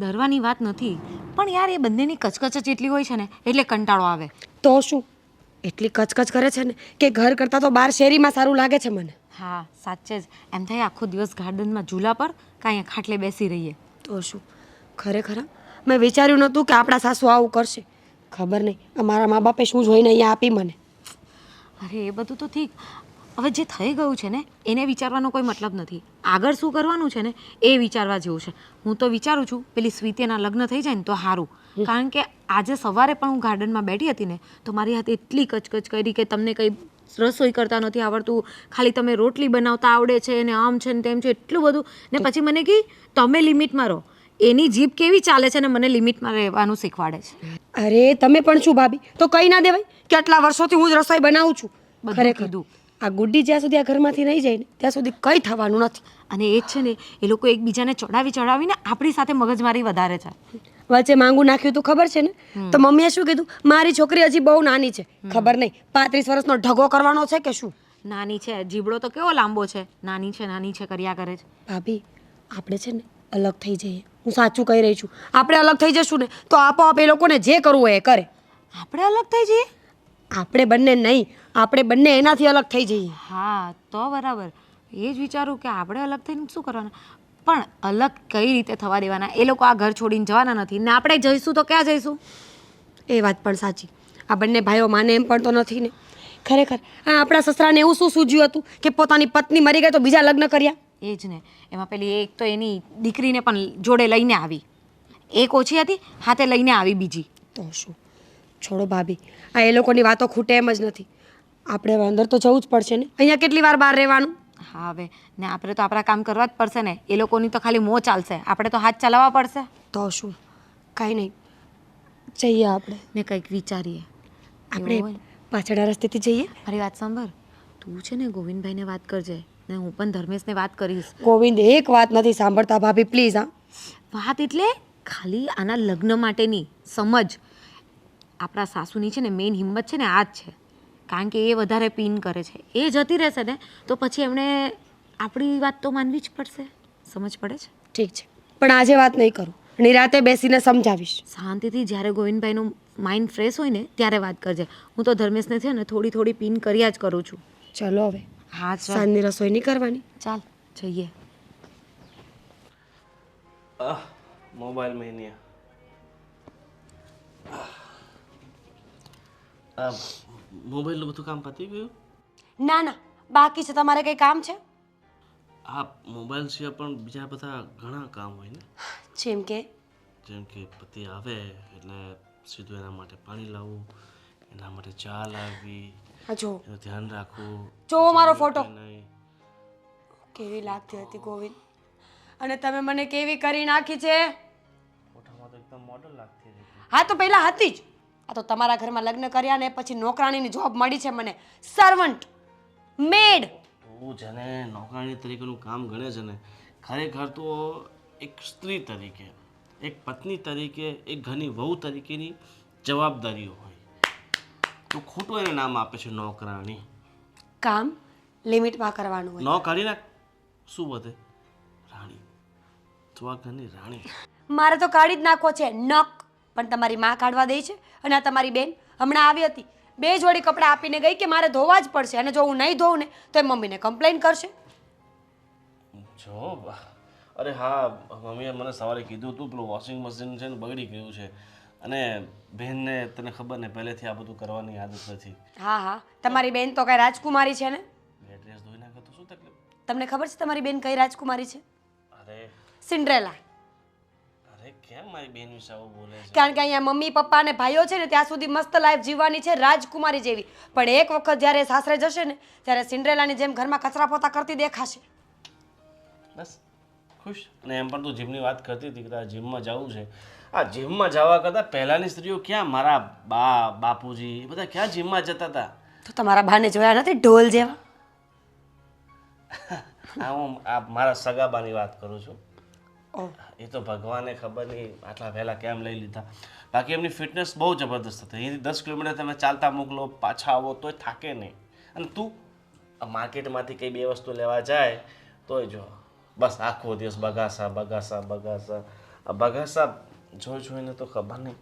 ડરવાની વાત નથી, પણ યાર એ બંનેની કચકચ જ એટલી હોય છે ને એટલે કંટાળો આવે. તો શું એટલી કચકચ કરે છે ને કે ઘર કરતાં તો બહાર શેરીમાં સારું લાગે છે મને. હા સાચે જ એમ થાય આખો દિવસ ગાર્ડનમાં ઝૂલા પર કાંઈ ખાટલે બેસી રહીએ. તો શું ખરેખર મેં વિચાર્યું નહોતું કે આપણા સાસુ આવું કરશે. ખબર નહીં અમારા મા બાપે શું જોઈને અહીંયા આપી મને. અરે એ બધું તો ઠીક, હવે જે થઈ ગયું છે ને એને વિચારવાનો કોઈ મતલબ નથી. આગળ શું કરવાનું છે ને એ વિચારવા જેવું છે. હું તો વિચારું છું પેલી સ્વીતિના લગ્ન થઈ જાય ને તો સારું. કારણ કે આજે સવારે પણ હું ગાર્ડનમાં બેઠી હતી ને તો મારી હાથે એટલી કચકચ કરી કે તમને કંઈ રસોઈ કરતા નથી આવડતું, ખાલી તમે રોટલી બનાવતા આવડે છે ને આમ છે ને તેમ છે, એટલું બધું. ને પછી મને કહી તમે લિમિટમાં રહો. એની જીભ કેવી ચાલે છે ને મને લિમિટમાં રહેવાનું શીખવાડે છે. અરે તમે પણ શું ભાભી, તો કહી ના દેવાય કે આટલા વર્ષોથી હું જ રસોઈ બનાવું છું. બધું કીધું. આ ગુડ્ડી જ્યાં સુધી આ ઘરમાંથી નહીં જાય ને ત્યાં સુધી કંઈ થવાનું નથી. અને એ જ છે ને એ લોકો એકબીજાને ચડાવીને આપણી સાથે મગજમારી વધારે છે. વચ્ચે માંગુ નાખ્યું તું ખબર છે ને, તો મમ્મીએ શું કીધું, મારી છોકરી હજી બહુ નાની છે, ખબર નહીં 35 વર્ષનો ઢગો કરવાનો છે કે શું. નાની છે, જીબડો તો કેવો લાંબો છે, નાની છે કર્યા કરે છે. ભાભી આપણે છે ને અલગ થઈ જઈએ. હું સાચું કહી રહી છું. આપણે અલગ થઈ જશું ને તો આપોઆપ એ લોકોને જે કરવું હોય એ કરે. આપણે અલગ થઈ જઈએ? આપણે બંને નહીં, આપણે બંને એનાથી અલગ થઈ જઈએ. હા તો બરાબર. એ જ વિચારું કે આપણે અલગ થઈને શું કરવાના, પણ અલગ કઈ રીતે થવા દેવાના? એ લોકો આ ઘર છોડીને જવાના નથી ને આપણે જઈશું તો ક્યાં જઈશું? એ વાત પણ સાચી. આ બંને ભાઈઓ માને એમ પણ તો નથી ને. ખરેખર આ આપણા સસરાને એવું શું સૂઝ્યું હતું કે પોતાની પત્ની મરી ગઈ તો બીજા લગ્ન કર્યા? એ જ ને. એમાં પેલી એક તો એની દીકરીને પણ જોડે લઈને આવી. એક ઓછી હતી, હાથે લઈને આવી બીજી. તો શું, છોડો ભાભી, આ એ લોકોની વાતો ખૂટે એમ જ નથી. આપણે હવે અંદર તો જવું જ પડશે ને. અહીંયા કેટલી વાર બહાર રહેવાનું? હા હવે ને આપણે તો આપણા કામ કરવા જ પડશે ને. એ લોકોની તો ખાલી મોં ચાલશે, આપણે તો હાથ ચલાવવા પડશે. તો શું, કાંઈ નહીં, જઈએ આપણે ને કંઈક વિચારીએ. આપણે પાછળના રસ્તેથી જઈએ. મારી વાત સાંભળ, તું છે ને ગોવિંદભાઈને વાત કરજે ને હું પણ ધર્મેશને વાત કરીશ. ગોવિંદ એક વાત નથી સાંભળતા ભાભી, પ્લીઝ. હા વાત એટલે ખાલી આના લગ્ન માટેની સમજ. આપણા સાસુની છે ને મેઇન હિંમત છે ને આ જ છે. કારણ કે એ વધારે પીન કરે છે. એ જતી રહેશે ને તો પછી એમણે આપણી વાત તો માનવી જ પડશે. સમજ પડે છે? ઠીક છે, પણ આજે વાત નહીં કરું. નિરાતે બેસીને સમજાવીશ. શાંતિથી જ્યારે ગોવિંદભાઈનું માઇન્ડ ફ્રેશ હોય ને ત્યારે વાત કરજે. હું તો ધર્મેશને છે ને થોડી થોડી પીન કર્યા જ કરું છું. ચલો હવે, હા ચાલ સાંજની રસોઈ નહીં કરવાની. ચાલ જઈએ. મોબાઈલ મેનિયા. મોબાઈલનું બધું કામ પતી ગયું? ના ના, બાકી છે. તમારે કંઈ કામ છે? હા, મોબાઈલ સિવાય પણ બીજા બધા ઘણા કામ હોય ને. જેમ કે જેમ કે પતિ આવે એટલે સીધું એના માટે પાણી લાવવું, એના માટે ચા લાવવી, આ જો એનું ધ્યાન રાખવું. જોવો મારો ફોટો. નહીં. કેવી લાગતી હતી ગોવિંદ, અને તમે મને કેવી કરી નાખી છે. ફોટામાં તો એકદમ મોડલ લાગતી હતી. હા તો પહેલા હતી જ. આ તો તમારા ઘરમાં લગ્ન કર્યા ને પછી નોકરાણીની જોબ મળી છે મને. સર્વન્ટ, મેડ. તું જેને નોકરાણી તરીકેનું કામ ગણે છે ને, ખરેખર તો એક સ્ત્રી તરીકે, એક પત્ની તરીકે, એક ઘરની વહુ તરીકેની જવાબદારીઓ હોય. તું ખોટું એને નામ આપે છે નોકરાણી. કામ લિમિટમાં કરવાનું હોય. ન કાઢી નાખ, શું વધે? રાણી. તું આ ઘરની રાણી. મારે તો કાઢી જ નાખવો છે નક. પણ તમારી માં કાઢવા દે છે. અને આ તમારી બેન હમણાં આવી હતી, 2 જોડી કપડાં આપીને ગઈ કે મારે ધોવા જ પડશે, અને જો હું નહીં ધોઉં ને તો એ મમ્મીને કમ્પ્લેન કરશે. જો અરે હા, મમ્મીએ મને સવારે કીધું હતું પેલું વોશિંગ મશીન છે ને બગડી ગયું છે, અને બહેનને તને ખબર ને પહેલેથી આ બધું કરવાની આદત નથી. હા હા, તમારી બેન તો કઈ રાજકુમારી છે ને. બે ડ્રેસ ધોઈ નાખે તો શું તકલીફ? તમને ખબર છે તમારી બેન કઈ રાજકુમારી છે? અરે સિન્ડ્રેલા. અરે કેમ મારી બેન વિશે આવું બોલે છે? કારણ કે અહીંયા મમ્મી પપ્પા અને ભાઈઓ છે ને ત્યાં સુધી મસ્ત લાઈફ જીવવાની છે રાજકુમારી જેવી. પણ એક વખત જ્યારે સાસરે જશે ને ત્યારે સિન્ડ્રેલાની જેમ ઘરમાં કચરા પોતા કરતી દેખાશે. બસ ખુશ. અને એમ પણ તું જીમની વાત કરતી હતી કે તારે જીમમાં જવું છે. આ જીમમાં જવા કરતાં પહેલાંની સ્ત્રીઓ ક્યાં, મારા બા બાપુજી એ બધા ક્યાં જીમમાં જતા હતા? તો તમારા બાને જોયા નથી ઢોલ જેવા? હું આ મારા સગાબાની વાત કરું છું. ઓહ, એ તો ભગવાને ખબર નહીં આટલા વહેલા કેમ લઈ લીધા. બાકી એમની ફિટનેસ બહુ જબરદસ્ત હતી. અહીંથી 10 કિલોમીટર તમે ચાલતા મોકલો, પાછા આવો તોય થાકે નહીં. અને તું માર્કેટમાંથી કંઈ 2 વસ્તુ લેવા જાય તોય જો બસ આખો દિવસ બગાસા બગાસા બગાસા. આ બગાસા જોઈને તો ખબર નહીં.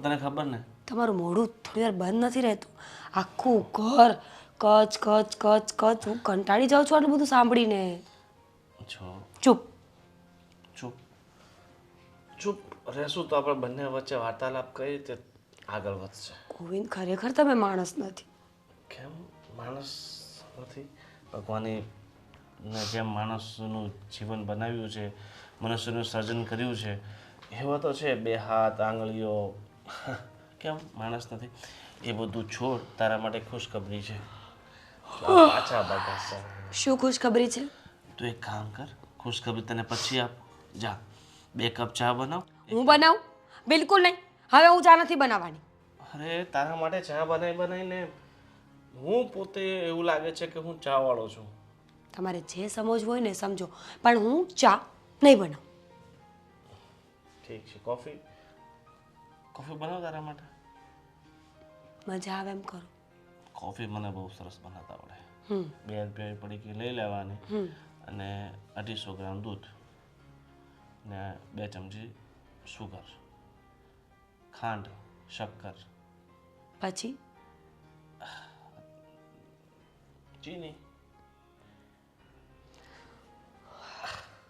તને ખબર ને, તમારું મોઢું થોડી વાર બંધ નથી રહેતું. આખું ઘર કચ કચ કચ કચ. હું કંટાળી જાઉં છું આટલું બધું સાંભળીને. જો ચૂપ. ચૂપ ચૂપ રહેશું તો આપણે બંને વચ્ચે વાર્તાલાપ કઈ રીતે આગળ વધશે? ગોવિંદ, ખરેખર તમે માણસ નથી. કેમ માણસ નથી? ભગવાને જેમ માણસનું જીવન બનાવ્યું છે, મનુષ્યનું સર્જન કર્યું છે, એવા તો છે 2 હાથ, આંગળીઓ. કેમ માણસ નથી? એ બધું છોડ, તારા માટે ખુશખબરી છે. પાછા બગાસા. શું ખુશખબરી છે? તું એક કામ કર, ખુશખબરી તને પછી આપ. જા 2 કપ ચા બનાવ. હું બનાવું? બિલકુલ નહીં. હવે હું ચા નથી બનાવવાની. અરે તારા માટે ચા બનાવીને હું પોતે એવું લાગે છે કે હું ચા વાળો છું. તમારે જે સમજવું હોય ને સમજો, પણ હું ચા નહીં બનાવું. ઠીક છે. કોફી બનાવ તારા માટે. મજા આવે એમ કરો. કોફી મને બહુ સરસ બનાવતા આવડે. હમ 2 પડીકી લઈ લેવાની અને 250 ગ્રામ દૂધ ને 2 ચમચી સુગર, ખાંડ, શક્કર, પછી ચીની.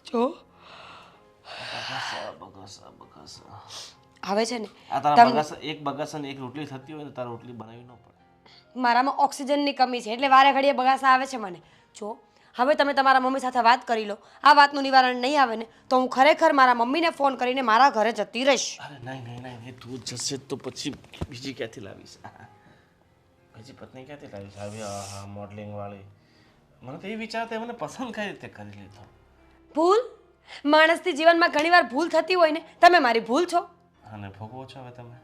જો બગાસા. આવે છે ને, આ તારા બગાસા, એક બગાસા ને એક રોટલી થતી હોય ને તારા રોટલી બનાવી ન પડે. મારામાં ઓક્સિજનની કમી છે એટલે વારે ઘડીએ બગાસા આવે છે મને. જો હવે તમે તમારા મમ્મી સાથે વાત કરી લો. આ વાતનું નિવારણ નહીં આવે ને તો હું ખરેખર મારા મમ્મીને ફોન કરીને મારા ઘરે જતી રહીશ. અરે નહીં, તું જશે તો પછી બીજી ક્યાંથી લાવીશ? બીજી પત્ની ક્યાંથી લાવીશ? આવી મોડલિંગ વાળી. મને તો એ વિચાર મને પસંદ કઈ રીતે કરી લીધો. ભૂલ? માણસથી જીવનમાં ઘણીવાર ભૂલ થતી હોય ને, તમે મારી ભૂલ છો. અને ભોગવો છો હવે તમે.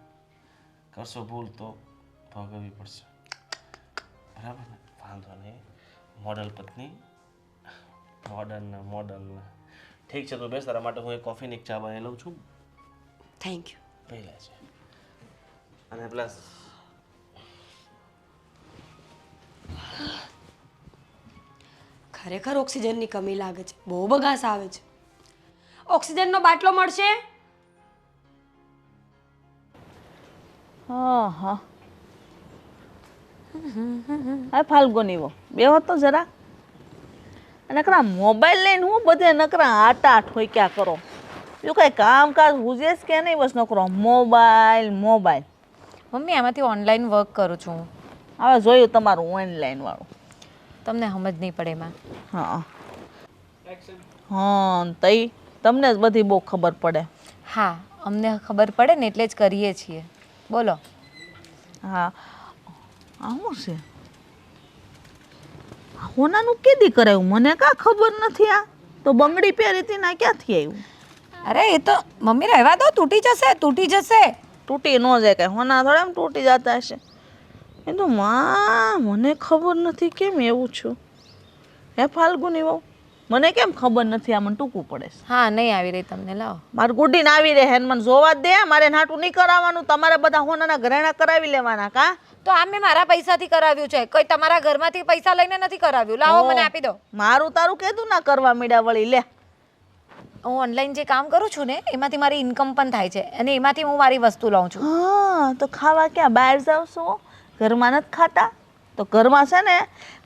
કરશો ભૂલ તો ભોગવવી પડશે. બરાબર ને? વાંધો નહીં. મોડલ પત્ની, મોડર્ન. ઠીક છે, તો બેસ. તારા માટે હું એક કોફી ને એક ચા બનાવી લઉં છું. Thank you. પહેલા છે અને પ્લસ ખરેખર ઓક્સિજનની કમી લાગે છે, બહુ બગાસ આવે છે. ઓક્સિજનનો બાટલો મળશે? હા હા હા ફાલ્ગુની વો બેહો તો જરા. નકરા મોબાઈલ લઈને હું બધે નકરા આટા ઠોક્યા કરો. બીજું કઈ કામકાજ હુજેસ કે નહીં, બસ નકરો મોબાઈલ મોબાઈલ. મમ્મી આમાંથી ઓનલાઈન વર્ક કરું છું હું. હવે જોયું તમારું ઓનલાઈન વાળું. તમને સમજ નહીં પડે એમાં. હા હા તઈ તમને જ બધી બહુ ખબર પડે. હા અમને ખબર પડે ને એટલે જ કરીએ છીએ. બોલો. હા આ શું છે? હોનાનું કેદી કરાયું મને કા ખબર નથી. આ તો બંગડી પહેરી હતી ના ક્યાંથી આવ્યું? અરે એ તો મમ્મી રહેવા દો, તૂટી જશે તૂટી જશે. તૂટી ન જાય કઈ હોના થોડા એમ તૂટી જતા હશે. એ તો માં મને ખબર નથી કેમ એવું છું. હે ફાલ્ગુની બહુ મને કેમ ખબર નથી? આ મને ટૂંકું પડે છે. હા નહીં આવી રહી તમને, લાવો. મારું ગુડીને આવી રહે મને જોવા જ દે. મારે નાટું નહીં કરાવવાનું, તમારે બધા હોનાના ઘરેણા કરાવી લેવાના કા? તો આ મેં મારા પૈસાથી કરાવ્યું છે, કોઈ તમારા ઘરમાંથી પૈસા લઈને નથી કરાવ્યું. લાવો મને આપી દો. મારું તારું કીધું ના કરવા મીડા વળી લે. હું ઓનલાઈન જે કામ કરું છું ને એમાંથી મારી ઇન્કમ પણ થાય છે અને એમાંથી હું મારી વસ્તુ લઉં છું. હા તો ખાવા ક્યાં બહાર જાવ છો? ઘરમાં નથી ખાતા? તો ઘરમાં છે ને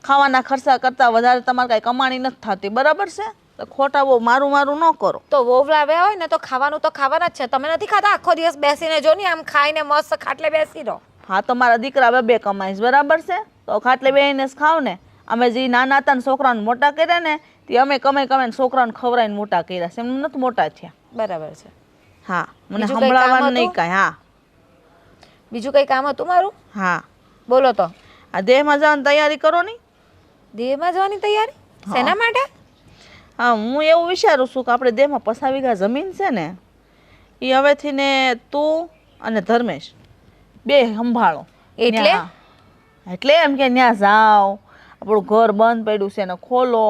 ખાવાના ખર્ચા કરતાં વધારે તમારે કાંઈ કમાણી નથી થતી, બરાબર છે? તો ખોટા બહુ મારું મારું ન કરો. તો વહુ લાવ્યા હોય ને તો ખાવાનું તો ખાવાના જ છે. તમે નથી ખાતા? આખો દિવસ બેસીને જો ને આમ ખાઈને મસ્ત ખાટલે બેસી રહો. હા તો મારા દીકરા બે કમાઈશ, બરાબર છે? તો ખાટલે બેહીને જ ખાવ ને. અમે જે નાના હતા ને છોકરાને મોટા કર્યા ને તે અમે કમાઈ કમાઈને છોકરાને ખવડાવીને મોટા કર્યા છે, એમ નથી મોટા થયા. બરાબર છે. હા મને બીજું કંઈ કામ સંભળાવવાનું હતું? નહીં કાંઈ. હા બીજું કંઈ કામ હતું મારું? હા બોલો તો. આ દેહમાં જવાની તૈયારી કરો ની. દેહમાં જવાની તૈયારી? શેના માટે? હા હું એવું વિચારું છું કે આપણે દેહમાં 5 વીઘા જમીન છે ને એ હવેથી ને તું અને ધર્મેશ બે સંભાળો. એટલે? ન્યા. એટલે એમ કે ત્યાં જાઓ, આપણું ઘર બંધ પડ્યું છે ને ખોલો,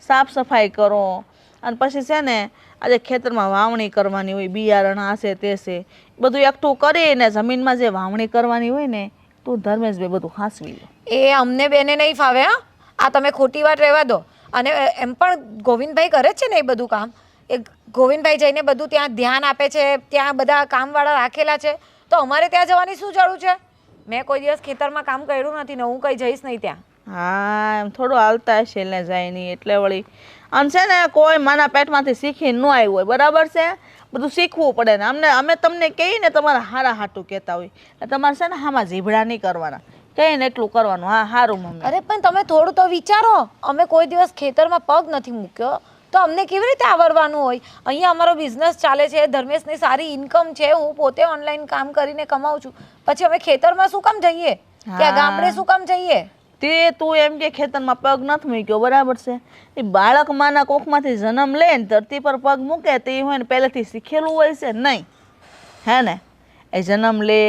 સાફ સફાઈ કરો અને પછી છે ને આજે ખેતરમાં વાવણી કરવાની હોય, બિયારણ આ છે તે છે, બધું એકઠું કરીને જમીનમાં જે વાવણી કરવાની હોય ને તું ધર્મેશભાઈ બધું હાંસવી લો. એ અમને બેને નહીં ફાવે. હા આ તમે ખોટી વાત રહેવા દો. અને એમ પણ ગોવિંદભાઈ કરે છે ને એ બધું કામ. એ ગોવિંદભાઈ જઈને બધું ત્યાં ધ્યાન આપે છે, ત્યાં બધા કામવાળા રાખેલા છે. તો અમારે ત્યાં જવાની શું જરૂર છે? મેં કોઈ દિવસ ખેતરમાં કામ કર્યું નથી ને હું કઈ જઈશ નહીં ત્યાં. હા એમ થોડું હાલતા હશે એટલે જાય નહીં એટલે વળી. આમ છે ને કોઈ માના પેટમાંથી શીખીને ન આવ્યું હોય, બરાબર છે? બધું શીખવું પડે ને. અમે તમને કહીએ ને તમારા હારા હાટું કહેતા હોય એટલે તમારે છે ને હામાં જીભડા નહીં કરવાના, કહીએ ને એટલું કરવાનું. હા સારું મમ્મી. અરે પણ તમે થોડું તો વિચારો. અમે કોઈ દિવસ ખેતરમાં પગ નથી મૂક્યો તો અમને કેવી રીતે આવડવાનું હોય? અહીંયા અમારો બિઝનેસ ચાલે છે, ધર્મેશની સારી ઇન્કમ છે, હું પોતે ઓનલાઈન કામ કરીને કમાઉં છું. પછી અમે ખેતરમાં શું કામ જઈએ? ત્યાં ગામડે શું કામ જઈએ? તે તું એમ કે ખેતરમાં પગ નથી મૂક્યો, બરાબર છે? એ બાળક માના કોખમાંથી જન્મ લે ને ધરતી પર પગ મૂકે તે હોય ને પહેલેથી શીખેલું હોય છે નહીં, હે ને? એ જન્મ લે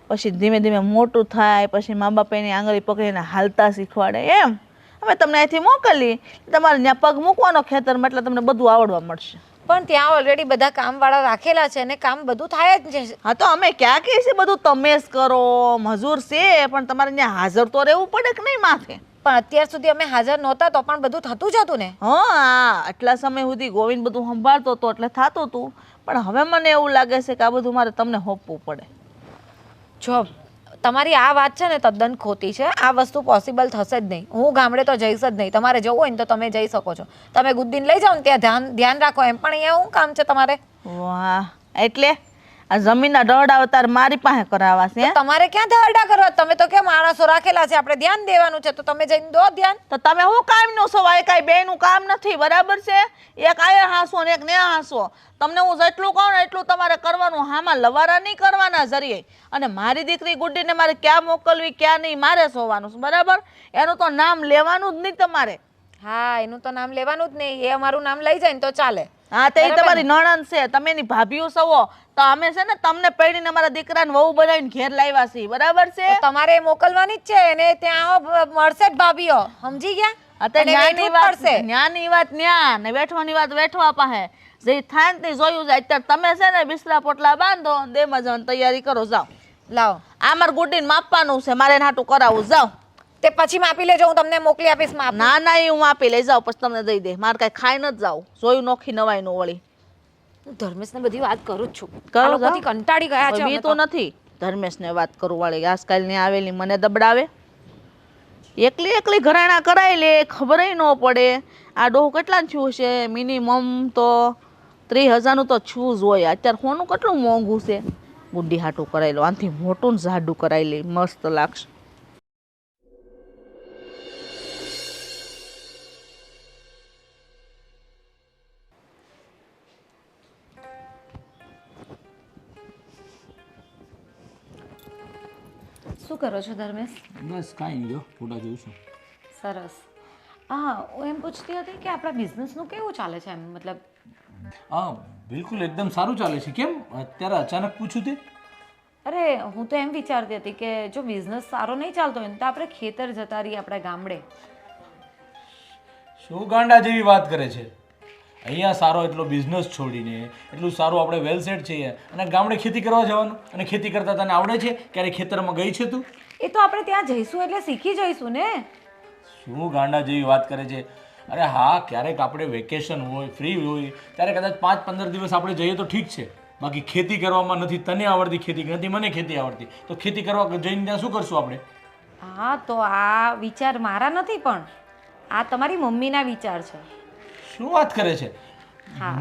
પછી ધીમે ધીમે મોટું થાય પછી મા બાપ એની આંગળી પકડીને હાલતા શીખવાડે. એમ અમે તમને અહીંથી મોકલી, તમારે ત્યાં પગ મૂકવાનો ખેતરમાં એટલે તમને બધું આવડવા મળશે. પણ ત્યાં ઓલરેડી બધા કામવાળા રાખેલા છે અને કામ બધું થાય જ છે. હા તો અમે ક્યાં કહીએ છીએ બધું તમે જ કરો, મજૂર છે પણ તમારે ત્યાં હાજર તો રહેવું પડે કે નહીં માથે? પણ અત્યાર સુધી અમે હાજર નહોતા તો પણ બધું થતું જ હતું ને. હા આટલા સમય સુધી ગોવિંદ બધું સંભાળતો હતો એટલે થતું હતું, પણ હવે મને એવું લાગે છે કે આ બધું મારે તમને હોપવું પડે. જો તમારી આ વાત છે ને તદ્દન ખોટી છે. આ વસ્તુ પોસિબલ થશે જ નહીં. હું ગામડે તો જઈશ જ નહીં. તમારે જવું હોય ને તો તમે જઈ શકો છો. તમે ગુદ્દીને લઈ જાઓ ને ત્યાં ધ્યાન રાખો. એમ પણ અહીંયા શું કામ છે તમારે? વાહ એટલે આ જમીનના દોડ અવતાર મારી પાસે કરાવવા છે? તમારે ક્યાં ધરડા કરવા? તમે તો કે માણસો રાખેલા છે, આપણે ધ્યાન દેવાનું છે, તો તમે જઈને દો ધ્યાન. તો તમે શું કામનું છો? આ કાંઈ બેયનું કામ નથી, બરાબર છે? એક આયા હાંસો ને એક ને હાંસો. તમને હું જેટલું કહું ને એટલું તમારે કરવાનું. હામાં લવારા નહીં કરવાના જરીએ. અને મારી દીકરી ગુડ્ડીને મારે ક્યાં મોકલવી ક્યાં નહીં મારે જોવાનું છે, બરાબર? એનું તો નામ લેવાનું જ નહીં તમારે. હા એનું તો નામ લેવાનું જ નહીં. એ અમારું નામ લઈ જાય ને તો ચાલે. હા તે તમારી નણંદ છે, તમે એની ભાભીઓ સવો. તો અમે છે ને તમને પડીને અમારા દીકરાને વહુ બનાવીને ઘેર લાવ્યા છીએ, બરાબર છે? તો તમારે મોકલવાની જ છે એને. ત્યાં મળશે જ ભાભીઓ, સમજી ગયા? અત્યારે અને ન્યાની વેઠવું જ વાત પડશે. ન્યાની વાત ન્યા ને વેઠવાની વાત વેઠવા પાસે જે થાય ને તે જોયું જાય. અત્યારે તમે છે ને બિસ્તરા પોટલા બાંધો દેમાં જવાની તૈયારી કરો જાઓ. લાવો આ મારે ગુડીને માપવાનું છે મારે એના હાટું કરાવવું જાઓ. તે પછી માપી લેજો, હું તમને મોકલી આપીશ માપ. ના ના એ હું આપી લઈ જાઉં પછી તમને દઈ દે. મારે કાંઈ ખાઈ નથી જાવું. જોયું નોખી નવાઈ નું વળી. હું ધર્મેશને બધી વાત કરું જ છું. કરો, આ લોકોથી કરો. કંટાળી ગયા છે અમે બી તો. તો નથી ધર્મેશને વાત કરું વાળી આજકાલની આવેલી મને દબડાવે. એકલી એકલી ઘરાણા કરાય લે ખબર ન પડે. આ ડોહ કેટલા થયું છે મિનિમમ તો 30,000 તો છું જ હોય. અત્યારે સોનું કેટલું મોંઘું છે. ગુડ્ડી હાટું કરાવી લો આનાથી મોટું ને જાડું કરાવી લે મસ્ત લાગશે. શું કરો છો ધર્મેશ? બસ કાંઈ નહીં, જો ફોટા જોઉં છું. સરસ. હા, હું એમ પૂછતી હતી કે આપણા બિઝનેસનું કેવું ચાલે છે એમ, મતલબ હા બિલકુલ એકદમ સારું ચાલે છે. કેમ અત્યારે અચાનક પૂછ્યું તે? અરે હું તો એમ વિચારતી હતી કે જો બિઝનેસ સારો નહીં ચાલતો હોય ને તો આપણે ખેતર જતા રહીએ આપણા ગામડે. શું ગાંડા જેવી વાત કરે છે? અહીંયા સારો એટલો બિઝનેસ છોડીને એટલું સારું આપણે વેલ સેટ છીએ અને ગામડે ખેતી કરવા જવાનું, અને ખેતી કરતા તને આવડે છે? ક્યારે ખેતરમાં ગઈ છે તું? એ તો આપણે ત્યાં જઈશું એટલે શીખી જઈશું ને. શું ગાંડા જેવી વાત કરે છે? અરે હા, ક્યારેક આપણે વેકેશન હોય, ફ્રી હોય ત્યારે કદાચ 5-15 દિવસ આપણે જઈએ તો ઠીક છે. બાકી ખેતી કરવામાં નથી તને આવડતી, ખેતી નથી મને ખેતી આવડતી, તો ખેતી કરવા જઈને ત્યાં શું કરશું આપણે? હા, તો આ વિચાર મારા નથી પણ આ તમારી મમ્મીના વિચાર છે. શું વાત કરે છે?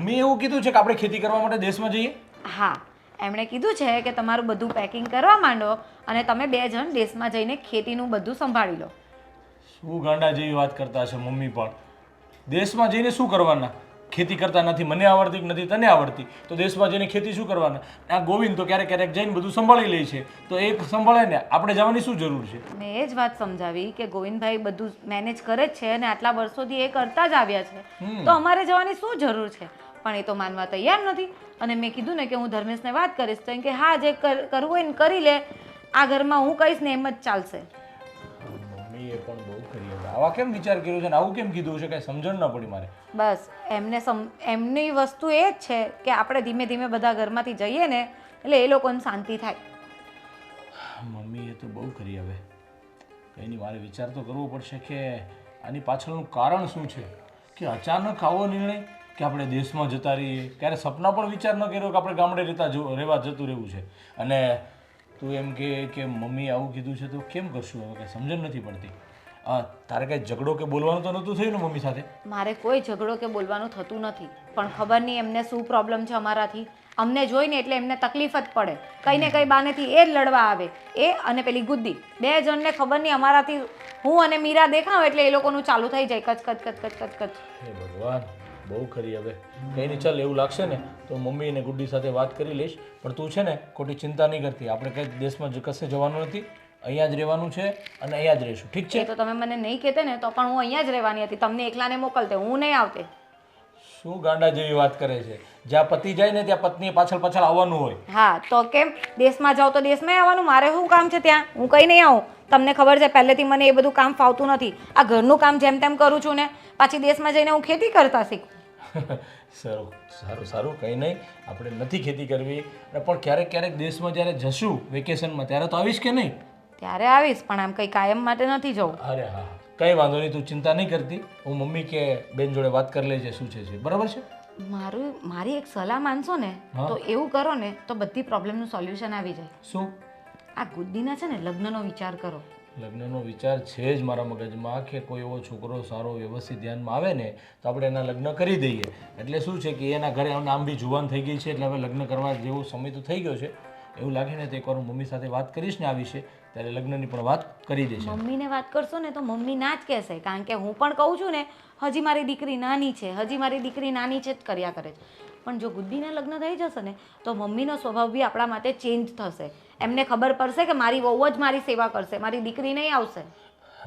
મેં એવું કીધું છે કે આપણે ખેતી કરવા માટે દેશમાં જઈએ? હા, એમણે કીધું છે કે તમારું બધું પેકિંગ કરવા માંડો અને તમે 2 જણ દેશમાં જઈને ખેતીનું બધું સંભાળી લો. શું ગાંડા જેવી વાત કરતા છે મમ્મી પણ? દેશમાં જઈને શું કરવાના? ખેતી કરતા નથી મને આવડતી કે નથી તને આવડતી, તો દેશમાં જઈને ખેતી શું કરવાના? આ ગોવિંદ તો ક્યારેક ક્યારેક જઈને બધું સંભાળી લે છે, તો એક સંભાળે ને આપણે જવાની શું જરૂર છે? મેં એ જ વાત સમજાવી કે ગોવિંદભાઈ બધું મેનેજ કરે જ છે અને આટલા વર્ષોથી એ કરતા જ આવ્યા છે, તો અમારે જવાની શું જરૂર છે? પણ એ તો માનવા તૈયાર નથી. અને મેં કીધું ને કે હું ધર્મેશને વાત કરીશ, તો એમ કે હા જે કરવું હોય ને કરી લે, આ ઘરમાં હું કહીશ ને એમ જ ચાલશે. મમ્મીએ પણ બહુ કરી હવે. આવા કેમ વિચાર કર્યો છે ને આવું કેમ કીધું છે? કઈ સમજણ ન પડી મારે. બસ એમની વસ્તુ એ જ છે કે આપણે ધીમે ધીમે બધા ઘરમાંથી જઈએ ને એટલે એ લોકોને શાંતિ થાય. મમ્મીએ તો બહુ કરી હવે. કંઈ નહીં, મારે વિચાર તો કરવો પડશે કે આની પાછળનું કારણ શું છે કે અચાનક આવો નિર્ણય કે આપણે દેશમાં જતા રહીએ. ક્યારે સપના પણ વિચાર ન કર્યો કે આપણે ગામડે રહેવા જતું રહેવું છે. અને તું એમ કે મમ્મી આવું કીધું છે તો કેમ કરશું હવે? કંઈ સમજણ નથી પડતી. તારે કંઈ ઝઘડો કે બોલવાનું તો નહોતું થયું ને મમ્મી સાથે? મારે કોઈ ઝઘડો કે બોલવાનું થતું નથી, પણ ખબર નહીં એમને શું પ્રોબ્લેમ છે અમારાથી. અમને જોઈને એટલે એમને તકલીફ જ પડે, કંઈ ને કંઈ બાનેથી એ જ લડવા આવે. એ અને પેલી ગુદ્દી 2 જણને ખબર નહીં અમારાથી હું અને મીરા દેખાવ એટલે એ લોકોનું ચાલુ થઈ જાય કચ કચ કચ કચ કચ કચ. હે ભગવાન, બહુ ખરી હવે. કંઈ નહીં, ચાલ એવું લાગશે ને તો મમ્મી અને ગુડ્ડી સાથે વાત કરી લઈશ. પણ તું છે ને ખોટી ચિંતા નહીં કરતી. આપણે કંઈ દેશમાં કશે જવાનું નથી, અહીંયા જ રહેવાનું છે અને અહીંયા જ રહીશું, ઠીક છે? એ તો તમે મને નહીં કહેતે ને તો પણ હું અહીંયા જ રહેવાની હતી, તમને એકલાને મોકલતે, હું નહીં આવતે. શું ગાંડા જેવી વાત કરે છે? જ્યાં પતિ જાય ને ત્યાં પત્નીએ પાછળ પાછળ આવવાનું હોય. હા, તો કેમ દેશમાં જાઓ તો દેશમાં આવવાનું, મારે શું કામ છે ત્યાં? હું કંઈ નહીં આવું. તમને ખબર છે પહેલેથી મને એ બધું કામ ફાવતું નથી. આ ઘરનું કામ જેમ તેમ કરું છું ને, પાછી દેશમાં જઈને હું ખેતી કરતા શીખું. સારું સારું સારું, કંઈ નહીં, આપણે નથી ખેતી કરવી. પણ ક્યારેક ક્યારેક દેશમાં જ્યારે જશું વેકેશનમાં ત્યારે તો આવીશ કે નહીં? ત્યારે આવીશ, પણ આમ કંઈ કાયમ માટે નથી જવું. અરે હા, કંઈ વાંધો નહીં, તું ચિંતા નહીં કરતી. હું મમ્મી કે બેન જોડે વાત કરી લેજે શું છે, બરાબર છે? મારી એક સલાહ માનશો ને તો એવું કરો ને તો બધી પ્રોબ્લેમનું સોલ્યુશન આવી જાય. શું? આ ગુડ્ડીના છે ને લગ્નનો વિચાર કરો. લગ્નનો વિચાર છે જ મારા મગજમાં કે કોઈ એવો છોકરો સારો વ્યવસ્થિત ધ્યાનમાં આવે ને તો આપણે એના લગ્ન કરી દઈએ. એટલે શું છે કે એના ઘરે આમ બી જુવાન થઈ ગઈ છે એટલે હવે લગ્ન કરવા જેવો સમય તો થઈ ગયો છે. એવું લાગે ને તો એકવાર હું મમ્મી સાથે વાત કરીશ ને આ વિશે, ત્યારે લગ્નની પણ વાત કરી દેશે. મમ્મીને વાત કરશો ને તો મમ્મી ના જ કહેશે, કારણ કે હું પણ કહું છું ને હજી મારી દીકરી નાની છે, હજી મારી દીકરી નાની છે જ કર્યા કરે છે. પણ જો ગુડ્ડીના લગ્ન થઈ જશે ને તો મમ્મીનો સ્વભાવ બી આપણા માટે ચેન્જ થશે. એમને ખબર પડશે કે મારી વહુ જ મારી સેવા કરશે, મારી દીકરી નહીં આવશે.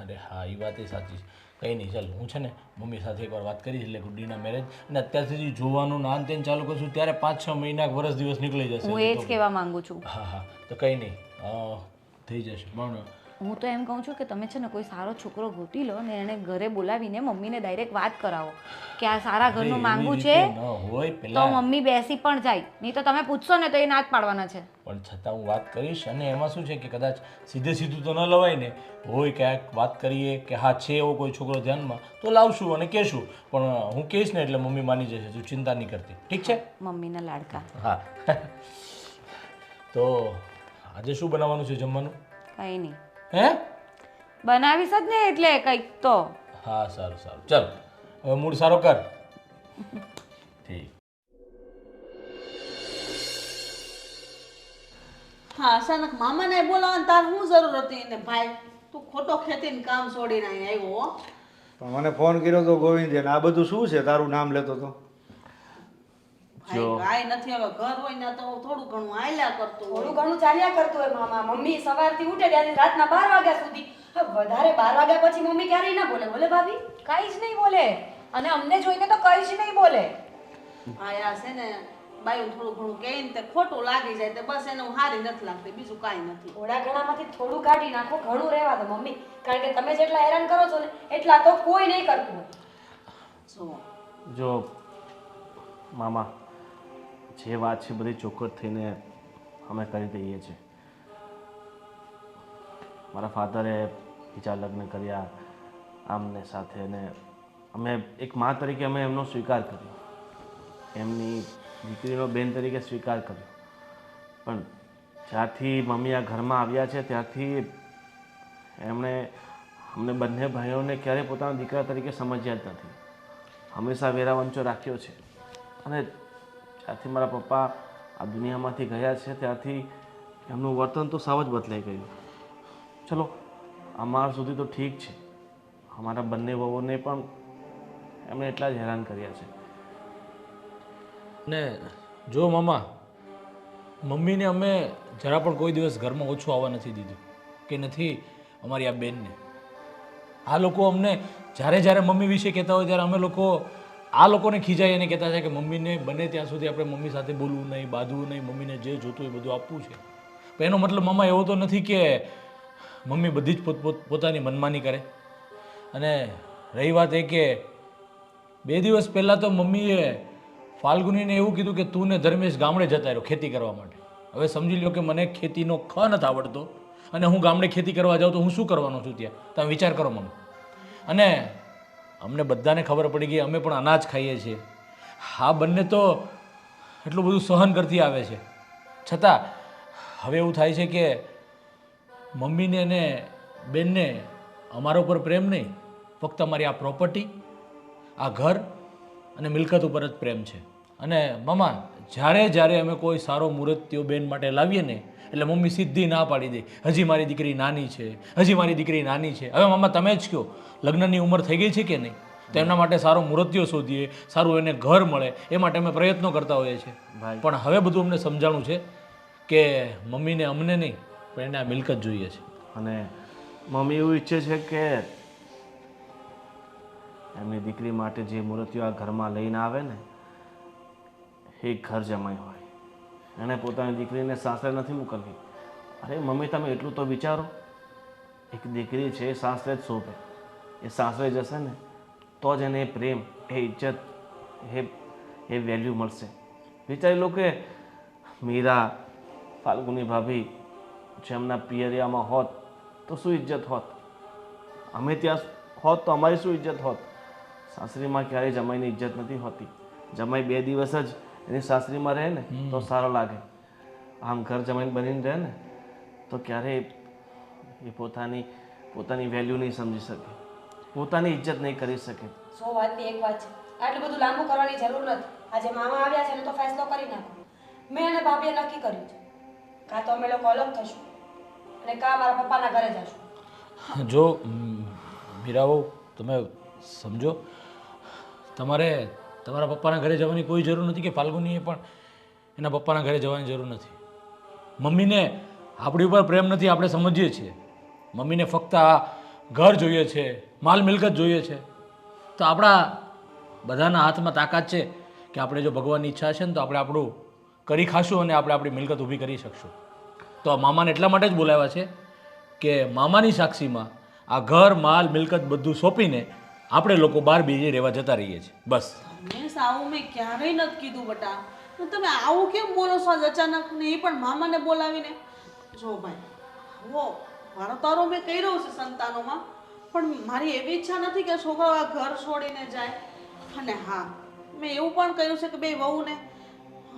અરે હા, એ વાત એ સાચી છે. કંઈ નહીં, ચાલ હું છે ને મમ્મી સાથે એકવાર વાત કરીશ એટલે ગુડ્ડીના મેરેજ અને અત્યાર સુધી જોવાનું નાન તેન ચાલુ કરશું ત્યારે 5-6 મહિના વર્ષ દિવસ નીકળી જશે. હું એ જ કહેવા માંગુ છું. હા હા, તો કંઈ નહીં, થઈ જશે. પણ હું તો એમ કહું છું કે તમે છે ને કોઈ સારો છોકરો ગોતી લો ને એને ઘરે બોલાવીને મમ્મીને ડાયરેક્ટ વાત કરાવો કે આ સારા ઘરનું માંગવું છે ન હોય તો પેલા મમ્મી બેસી પણ જાય, નહીં તો તમે પૂછશો ને તો એ ના જ પાડવાના છે. પણ છતાં હું વાત કરીશ. અને એમાં શું છે કે કદાચ સીધે સીધું તો ન લવાય ને, હોય ક્યાંક વાત કરીએ કે હા છે એવો કોઈ છોકરો ધ્યાનમાં તો લાવશું અને કહેશું. પણ હું કહીશ ને એટલે મમ્મી માની જશે, તું ચિંતા નહીં કરતી, ઠીક છે? મમ્મીના લાડકા. હા. તો આજે શું બનાવવાનું છે જમવાનું? કંઈ નહીં, હે? બનાવીશ જ ને એટલે કંઈક તો. હા સારું સારું, ચાલ હવે મૂડ સારો કર. ઠીક. હા, અચાનક મામાને બોલાવવાની તાર શું જરૂર હતી? ને ભાઈ તું ખોટો ખેતીને કામ છોડીને અહીં આવ્યો હો. પણ મને ફોન કર્યો તો ગોવિંદે ને આ બધું શું છે તારું નામ લેતો તો? ભાઈ કાંઈ નથી, હવે ઘર હોય ને તો થોડું ઘણું હાલ્યા કરતું હોય. થોડું ઘણું ચાલ્યા કરતું હોય મામા. મમ્મી સવારથી ઉઠે ત્યાંથી રાતના 12 વાગ્યા સુધી. હવે વધારે 12 વાગ્યા પછી મમ્મી ક્યારેય ના બોલે. બોલે ભાભી? કાંઈ જ નહીં બોલે, અને અમને જોઈને તો કંઈ જ નહીં બોલે. ભાઈ આ છે ને બાયું થોડું ઘણું કહે ને તે ખોટું લાગી જાય તે બસ એને હું હારી નથી લાગતી, બીજું કાંઈ નથી. થોડા ઘણામાંથી થોડું કાઢી નાખો, ઘણું રહેવા દો મમ્મી. કારણ કે તમે જેટલા હેરાન કરો છો ને એટલા તો કોઈ નહીં કરતું હોય. જો જો મામા, જે વાત છે બધી ચોખ્ખટ થઈને અમે કરી દઈએ છીએ. મારા ફાધરે બીજા લગ્ન કર્યા આમને સાથે, ને અમે એક મા તરીકે અમે એમનો સ્વીકાર કર્યો, એમની દીકરીનો બેન તરીકે સ્વીકાર કર્યો. પણ જ્યારથી મમ્મી આ ઘરમાં આવ્યા છે ત્યારથી એમણે અમને બંને ભાઈઓને ક્યારેય પોતાના દીકરા તરીકે સમજ્યા જ નથી. હંમેશા વેરાવંચો રાખ્યો છે. અને જ્યારથી મારા પપ્પા આ દુનિયામાંથી ગયા છે ત્યારથી એમનું વર્તન તો સાવ જ બદલાઈ ગયું. ચલો અમારા સુધી તો ઠીક છે, અમારા બંને વહુઓને પણ એમણે એટલા જ હેરાન કર્યા છે. ને જો મામા, મમ્મીને અમે જરા પણ કોઈ દિવસ ઘરમાં ઓછું આવવા નથી દીધું, કે નથી અમારી આ બેનને. આ લોકો અમને જ્યારે જ્યારે મમ્મી વિશે કહેતા હોય ત્યારે અમે લોકો આ લોકોને ખીજાઈ અને કહેતા છે કે મમ્મીને બને ત્યાં સુધી આપણે મમ્મી સાથે બોલવું નહીં, બાંધવું નહીં, મમ્મીને જે જોતું હોય બધું આપવું છે. પણ એનો મતલબ મામા એવો તો નથી કે મમ્મી બધી જ પોતાની મનમાની કરે. અને રહી વાત એ કે 2 દિવસ પહેલાં તો મમ્મીએ ફાલ્ગુનીને એવું કીધું કે તું ને ધર્મેશ ગામડે જતા રહ્યો ખેતી કરવા માટે. હવે સમજી લો કે મને ખેતીનો ખ નથી આવડતો અને હું ગામડે ખેતી કરવા જાઉં તો હું શું કરવાનો છું ત્યાં? તમે વિચાર કરો મમ્મી. અને અમને બધાને ખબર પડી ગઈ, અમે પણ અનાજ ખાઈએ છીએ. આ બંને તો એટલું બધું સહન કરતી આવે છે, છતાં હવે એવું થાય છે કે મમ્મીને અને બેનને અમારા ઉપર પ્રેમ નહીં, ફક્ત અમારી આ પ્રોપર્ટી, આ ઘર અને મિલકત ઉપર જ પ્રેમ છે. અને મામા, જ્યારે જ્યારે અમે કોઈ સારો મુહૂર્ત બેન માટે લાવીએ ને એટલે મમ્મી સીધી ના પાડી દે, હજી મારી દીકરી નાની છે, હજી મારી દીકરી નાની છે. હવે મામા તમે જ કહો, લગ્નની ઉંમર થઈ ગઈ છે કે નહીં? તો એમના માટે સારો મુહૂર્તિયો શોધીએ, સારું એને ઘર મળે એ માટે અમે પ્રયત્નો કરતા હોઈએ છીએ. પણ હવે બધું અમને સમજાણું છે કે મમ્મીને અમને નહીં પણ એને આ મિલકત જોઈએ છે. અને મમ્મી એવું ઈચ્છે છે કે એમની દીકરી માટે જે મૂર્તિઓ આ ઘરમાં લઈને આવે ને એ ઘર જમાઈ હોય. એણે પોતાની દીકરીને સાસરે નથી મોકલવી. અરે મમ્મી, તમે એટલું તો વિચારો, એક દીકરી છે એ સાસરે જ શોભે. એ સાસરે જશે ને તો જ એને એ પ્રેમ, એ ઇજ્જત, એ વેલ્યુ મળશે. વિચારી લો કે મીરા, ફાલ્ગુની ભાભી જેમના પિયરિયામાં હોત તો શું ઇજ્જત હોત? અમે ત્યાં હોત તો અમારી શું ઇજ્જત હોત? સાસરીમાં ક્યારેય જમાઈની ઇજ્જત નથી હોતી. જમાઈ 2 દિવસ જ એની સાસરીમાં રહે ને તો સારો લાગે. આમ ઘર જમાઈ બનીને રહે ને તો ક્યારેય એ પોતાની વેલ્યુ નહીં સમજી શકે, પોતાની ઇજ્જત નહીં કરી શકે. 100 વાતની એક વાત છે, આટલું બધું લાંબુ કરવાની જરૂર નથી. આજે મામા આવ્યા છે ને તો ફેસલો કરી નાખો. મેં અને ભાભીએ નક્કી કર્યું છે, કાં તો અમે લોકો અલગ થશું અને કાં મારા પપ્પાના ઘરે જશું. જો મીરાઓ, તમે સમજો, તમારે તમારા પપ્પાના ઘરે જવાની કોઈ જરૂર નથી કે ફાલ્ગુનીએ પણ એના પપ્પાના ઘરે જવાની જરૂર નથી. મમ્મીને આપણી ઉપર પ્રેમ નથી, આપણે સમજીએ છીએ. મમ્મીને ફક્ત આ ઘર જોઈએ છે, માલ મિલકત જોઈએ છે. તો આપણા બધાના હાથમાં તાકાત છે કે આપણે જો ભગવાનની ઈચ્છા છે ને તો આપણે આપણું કરી ખાશું અને આપણે આપણી મિલકત ઊભી કરી શકશું. તો આ મામાને એટલા માટે જ બોલાવ્યા છે કે મામાની સાક્ષીમાં આ ઘર માલ મિલકત બધું સોંપીને આપણે લોકો બહાર બીજે રહેવા જતા રહીએ છીએ બસ. મેં આવું મેં ક્યારેય નથી કીધું બટા. તો તમે આવું કેમ બોલો છો આજ અચાનક ને એ પણ મામાને બોલાવીને? જો ભાઈ હો મારો તારો મેં કર્યો છે સંતાનોમાં, પણ મારી એવી ઈચ્છા નથી કે છોકરાઓ આ ઘર છોડીને જાય. અને હા મેં એવું પણ કહ્યું છે કે બે વહુને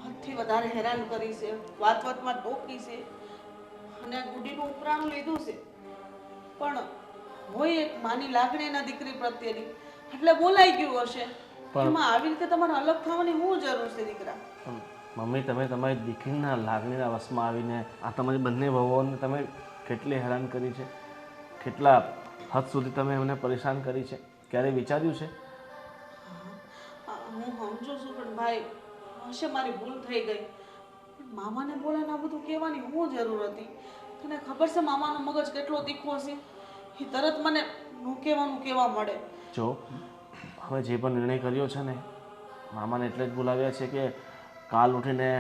હદથી વધારે હેરાન કરી છે, વાત વાતમાં ટોકી છે અને આ ગુડીનું ઉપરાણું લીધું છે. પણ હોય એક માની લાગણી એના દીકરી પ્રત્યેની એટલે બોલાઈ ગયું હશે. એમાં આવી રીતે તમારે અલગ થવાની શું જરૂર છે દીકરા? પણ મમ્મી, તમે તમારી દીકરીના લાગણીના વશમાં આવીને આ તમારી બંને વહુઓને તમે કેટલી હેરાન કરી છે, કેટલા હદ સુધી તમે એમને પરેશાન કરી છે, ક્યારે વિચાર્યું છે? હું સમજુ છું પણ ભાઈ હશે મારી ભૂલ થઈ ગઈ. પણ મામાને બોલાને આ બધું કહેવાની શું જરૂર હતી? તને ખબર છે મામાનો મગજ કેટલો તીખો છે? એ તરત મને નું કહેવાનું કહેવા મળે. જો હવે જે પણ નિર્ણય કર્યો છે ને, મામાને એટલે જ બોલાવ્યા છે કે કાલ ઉઠીને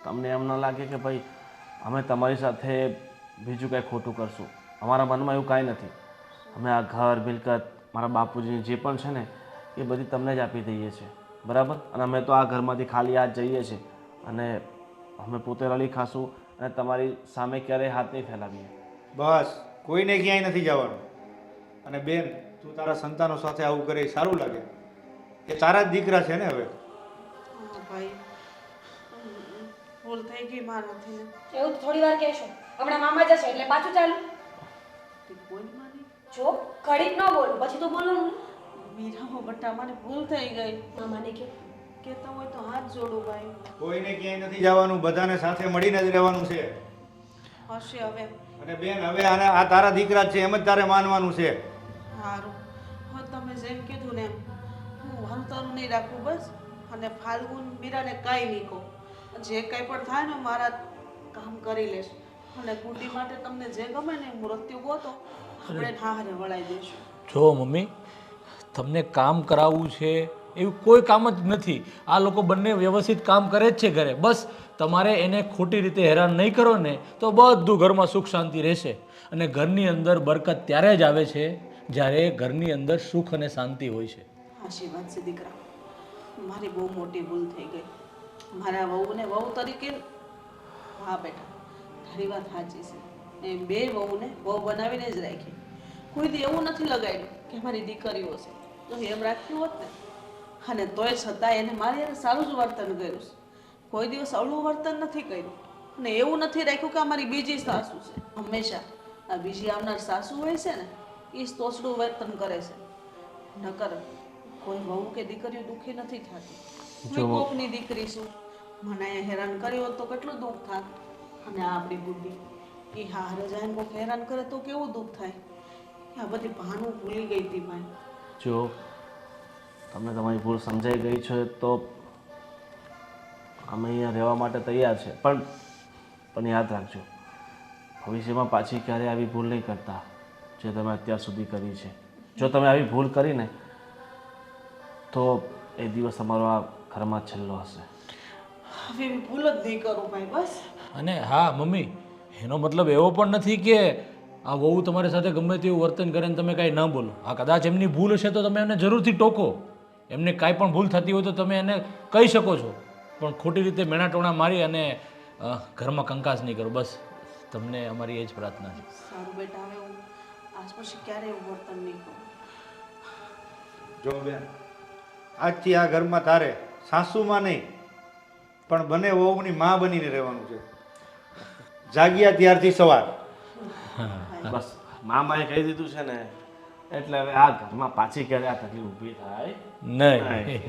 તમને એમ ન લાગે કે ભાઈ અમે તમારી સાથે બીજું કાંઈ ખોટું કરશું. અમારા મનમાં એવું કાંઈ નથી. અમે આ ઘર મિલકત મારા બાપુજીની જે પણ છે ને એ બધી તમને જ આપી દઈએ છીએ, બરાબર? અને અમે તો આ ઘરમાંથી ખાલી હાથ જઈએ છીએ અને અમે પોતે રળી ખાશું અને તમારી સામે ક્યારેય હાથ નહીં ફેલાવીએ. બસ કોઈને ક્યાંય નથી જવાનું. અને બેન, તું તારા સંતાનો સાથે આવું કરે એ સારું લાગે? એ તારા જ દીકરા છે ને હવે. હા ભાઈ ભૂલ થઈ ગઈ મારાથી ને. એવું તો થોડી વાર કહેશો, હમણાં મામા જશે એટલે પાછું ચાલુ. તે બોલ માની જો ઘડીક ન બોલું પછી તો બોલવાનું. મીરાઓ બટા મારી ભૂલ થઈ ગઈ. મામાને કે કહેતા હોય તો હાથ જોડું ભાઈ. કોઈને ક્યાંય નથી જવાનું, બધાને સાથે મળીને જ રહેવાનું છે. હશે હવે. અને બેન, હવે આ તારા દીકરા જ છે એમ જ તારે માનવાનું છે. સારું હવે તમે જેમ કીધું ને એમ હું વાંધો નહીં રાખું બસ. અને ફાલ્ગુન મીરાને કાંઈ નહીં કહું. જે કાંઈ પણ થાય ને મારા કામ કરી લેશ. અને ગુડી માટે તમને જે ગમે ને મૃત્યુ ગોતો આપણે હારે વળાઈ દઈશું. જો મમ્મી, તમને કામ કરાવવું છે એવું કોઈ કામ જ નથી. આ લોકો બંને વ્યવસ્થિત કામ કરે જ છે ઘરે. બસ તમારે એને ખોટી રીતે હેરાન નહીં કરો ને તો બધું ઘરમાં સુખ શાંતિ રહેશે. અને ઘરની અંદર બરકત ત્યારે જ આવે છે જ્યારે ઘરની અંદર સુખ અને શાંતિ હોય છે. હાશી વાત છે દીકરા. મારી બહુ મોટી ભૂલ થઈ ગઈ. મારા વહુને વહુ તરીકે હા બેટા તારી વાત સાચી છે. એ બે વહુને વહુ બનાવીને જ રાખી. કોઈ દી એવું નથી લગાડ્યું કે મારી દીકરીઓ છે તો એમ રાખ્યું હોત ને. અને તોય છતાં એને મારી યાર સારું જ વર્તન કર્યું છે. કોઈ દિવસ અવળું વર્તન નથી કર્યું. અને એવું નથી રાખ્યું કે અમારી બીજી સાસુ છે. હંમેશા આ બીજી આવનાર સાસુ હોય છે ને એ જ તોછડું વર્તન કરે છે. નકર કોઈ વહુ કે દીકરીઓ દુઃખી નથી થતી. હું કોકની દીકરી છું, મને અહીંયા હેરાન કર્યો હોત તો કેટલું દુઃખ થાત. અને આ આપણી બુદ્ધિ એ હારે જાય ને કોઈક હેરાન કરે તો કેવું દુઃખ થાય. આ બધી ભાનું ભૂલી ગઈ હતી ભાઈ. જો તમને તમારી ભૂલ સમજાઈ ગઈ છે તો અમે અહીંયા રહેવા માટે તૈયાર છે. પણ યાદ રાખજો, ભવિષ્યમાં પાછી ક્યારેય આવી ભૂલ નહીં કરતા જે તમે અત્યાર સુધી કરી છે. જો તમે આવી ભૂલ કરીને તો એ દિવસ તમારો આ ઘરમાં છેલ્લો હશે. હવે એવી ભૂલ જ નહીં કરું ભાઈ બસ. અને હા મમ્મી, એનો મતલબ એવો પણ નથી કે આ વહુ તમારી સાથે ગમે તેવું વર્તન કરે ને તમે કાંઈ ન બોલો. આ કદાચ એમની ભૂલ હશે તો તમે એમને જરૂરથી ટોકો. એમને કાંઈ પણ ભૂલ થતી હોય તો તમે એને કહી શકો છો. પણ ખોટી રીતે મેણાટોણા મારી અને ઘરમાં કંકાસ નહીં કરો. બસ તમને અમારી એ જ પ્રાર્થના છે. સારું બેટા, હવે હું આજ પછી ક્યારેય એવું વર્તન નહીં કરું. જો બેન, આજથી આ ઘરમાં તારે સાસુમાં નહીં પણ બંને વહુની માં બનીને રહેવાનું છે. જાગ્યા ત્યારથી સવાર. બસ મામાએ કહી દીધું છે ને એટલે હવે આ ઘરમાં પાછી ક્યારે આ તકલીફ ઊભી થાય નહીં.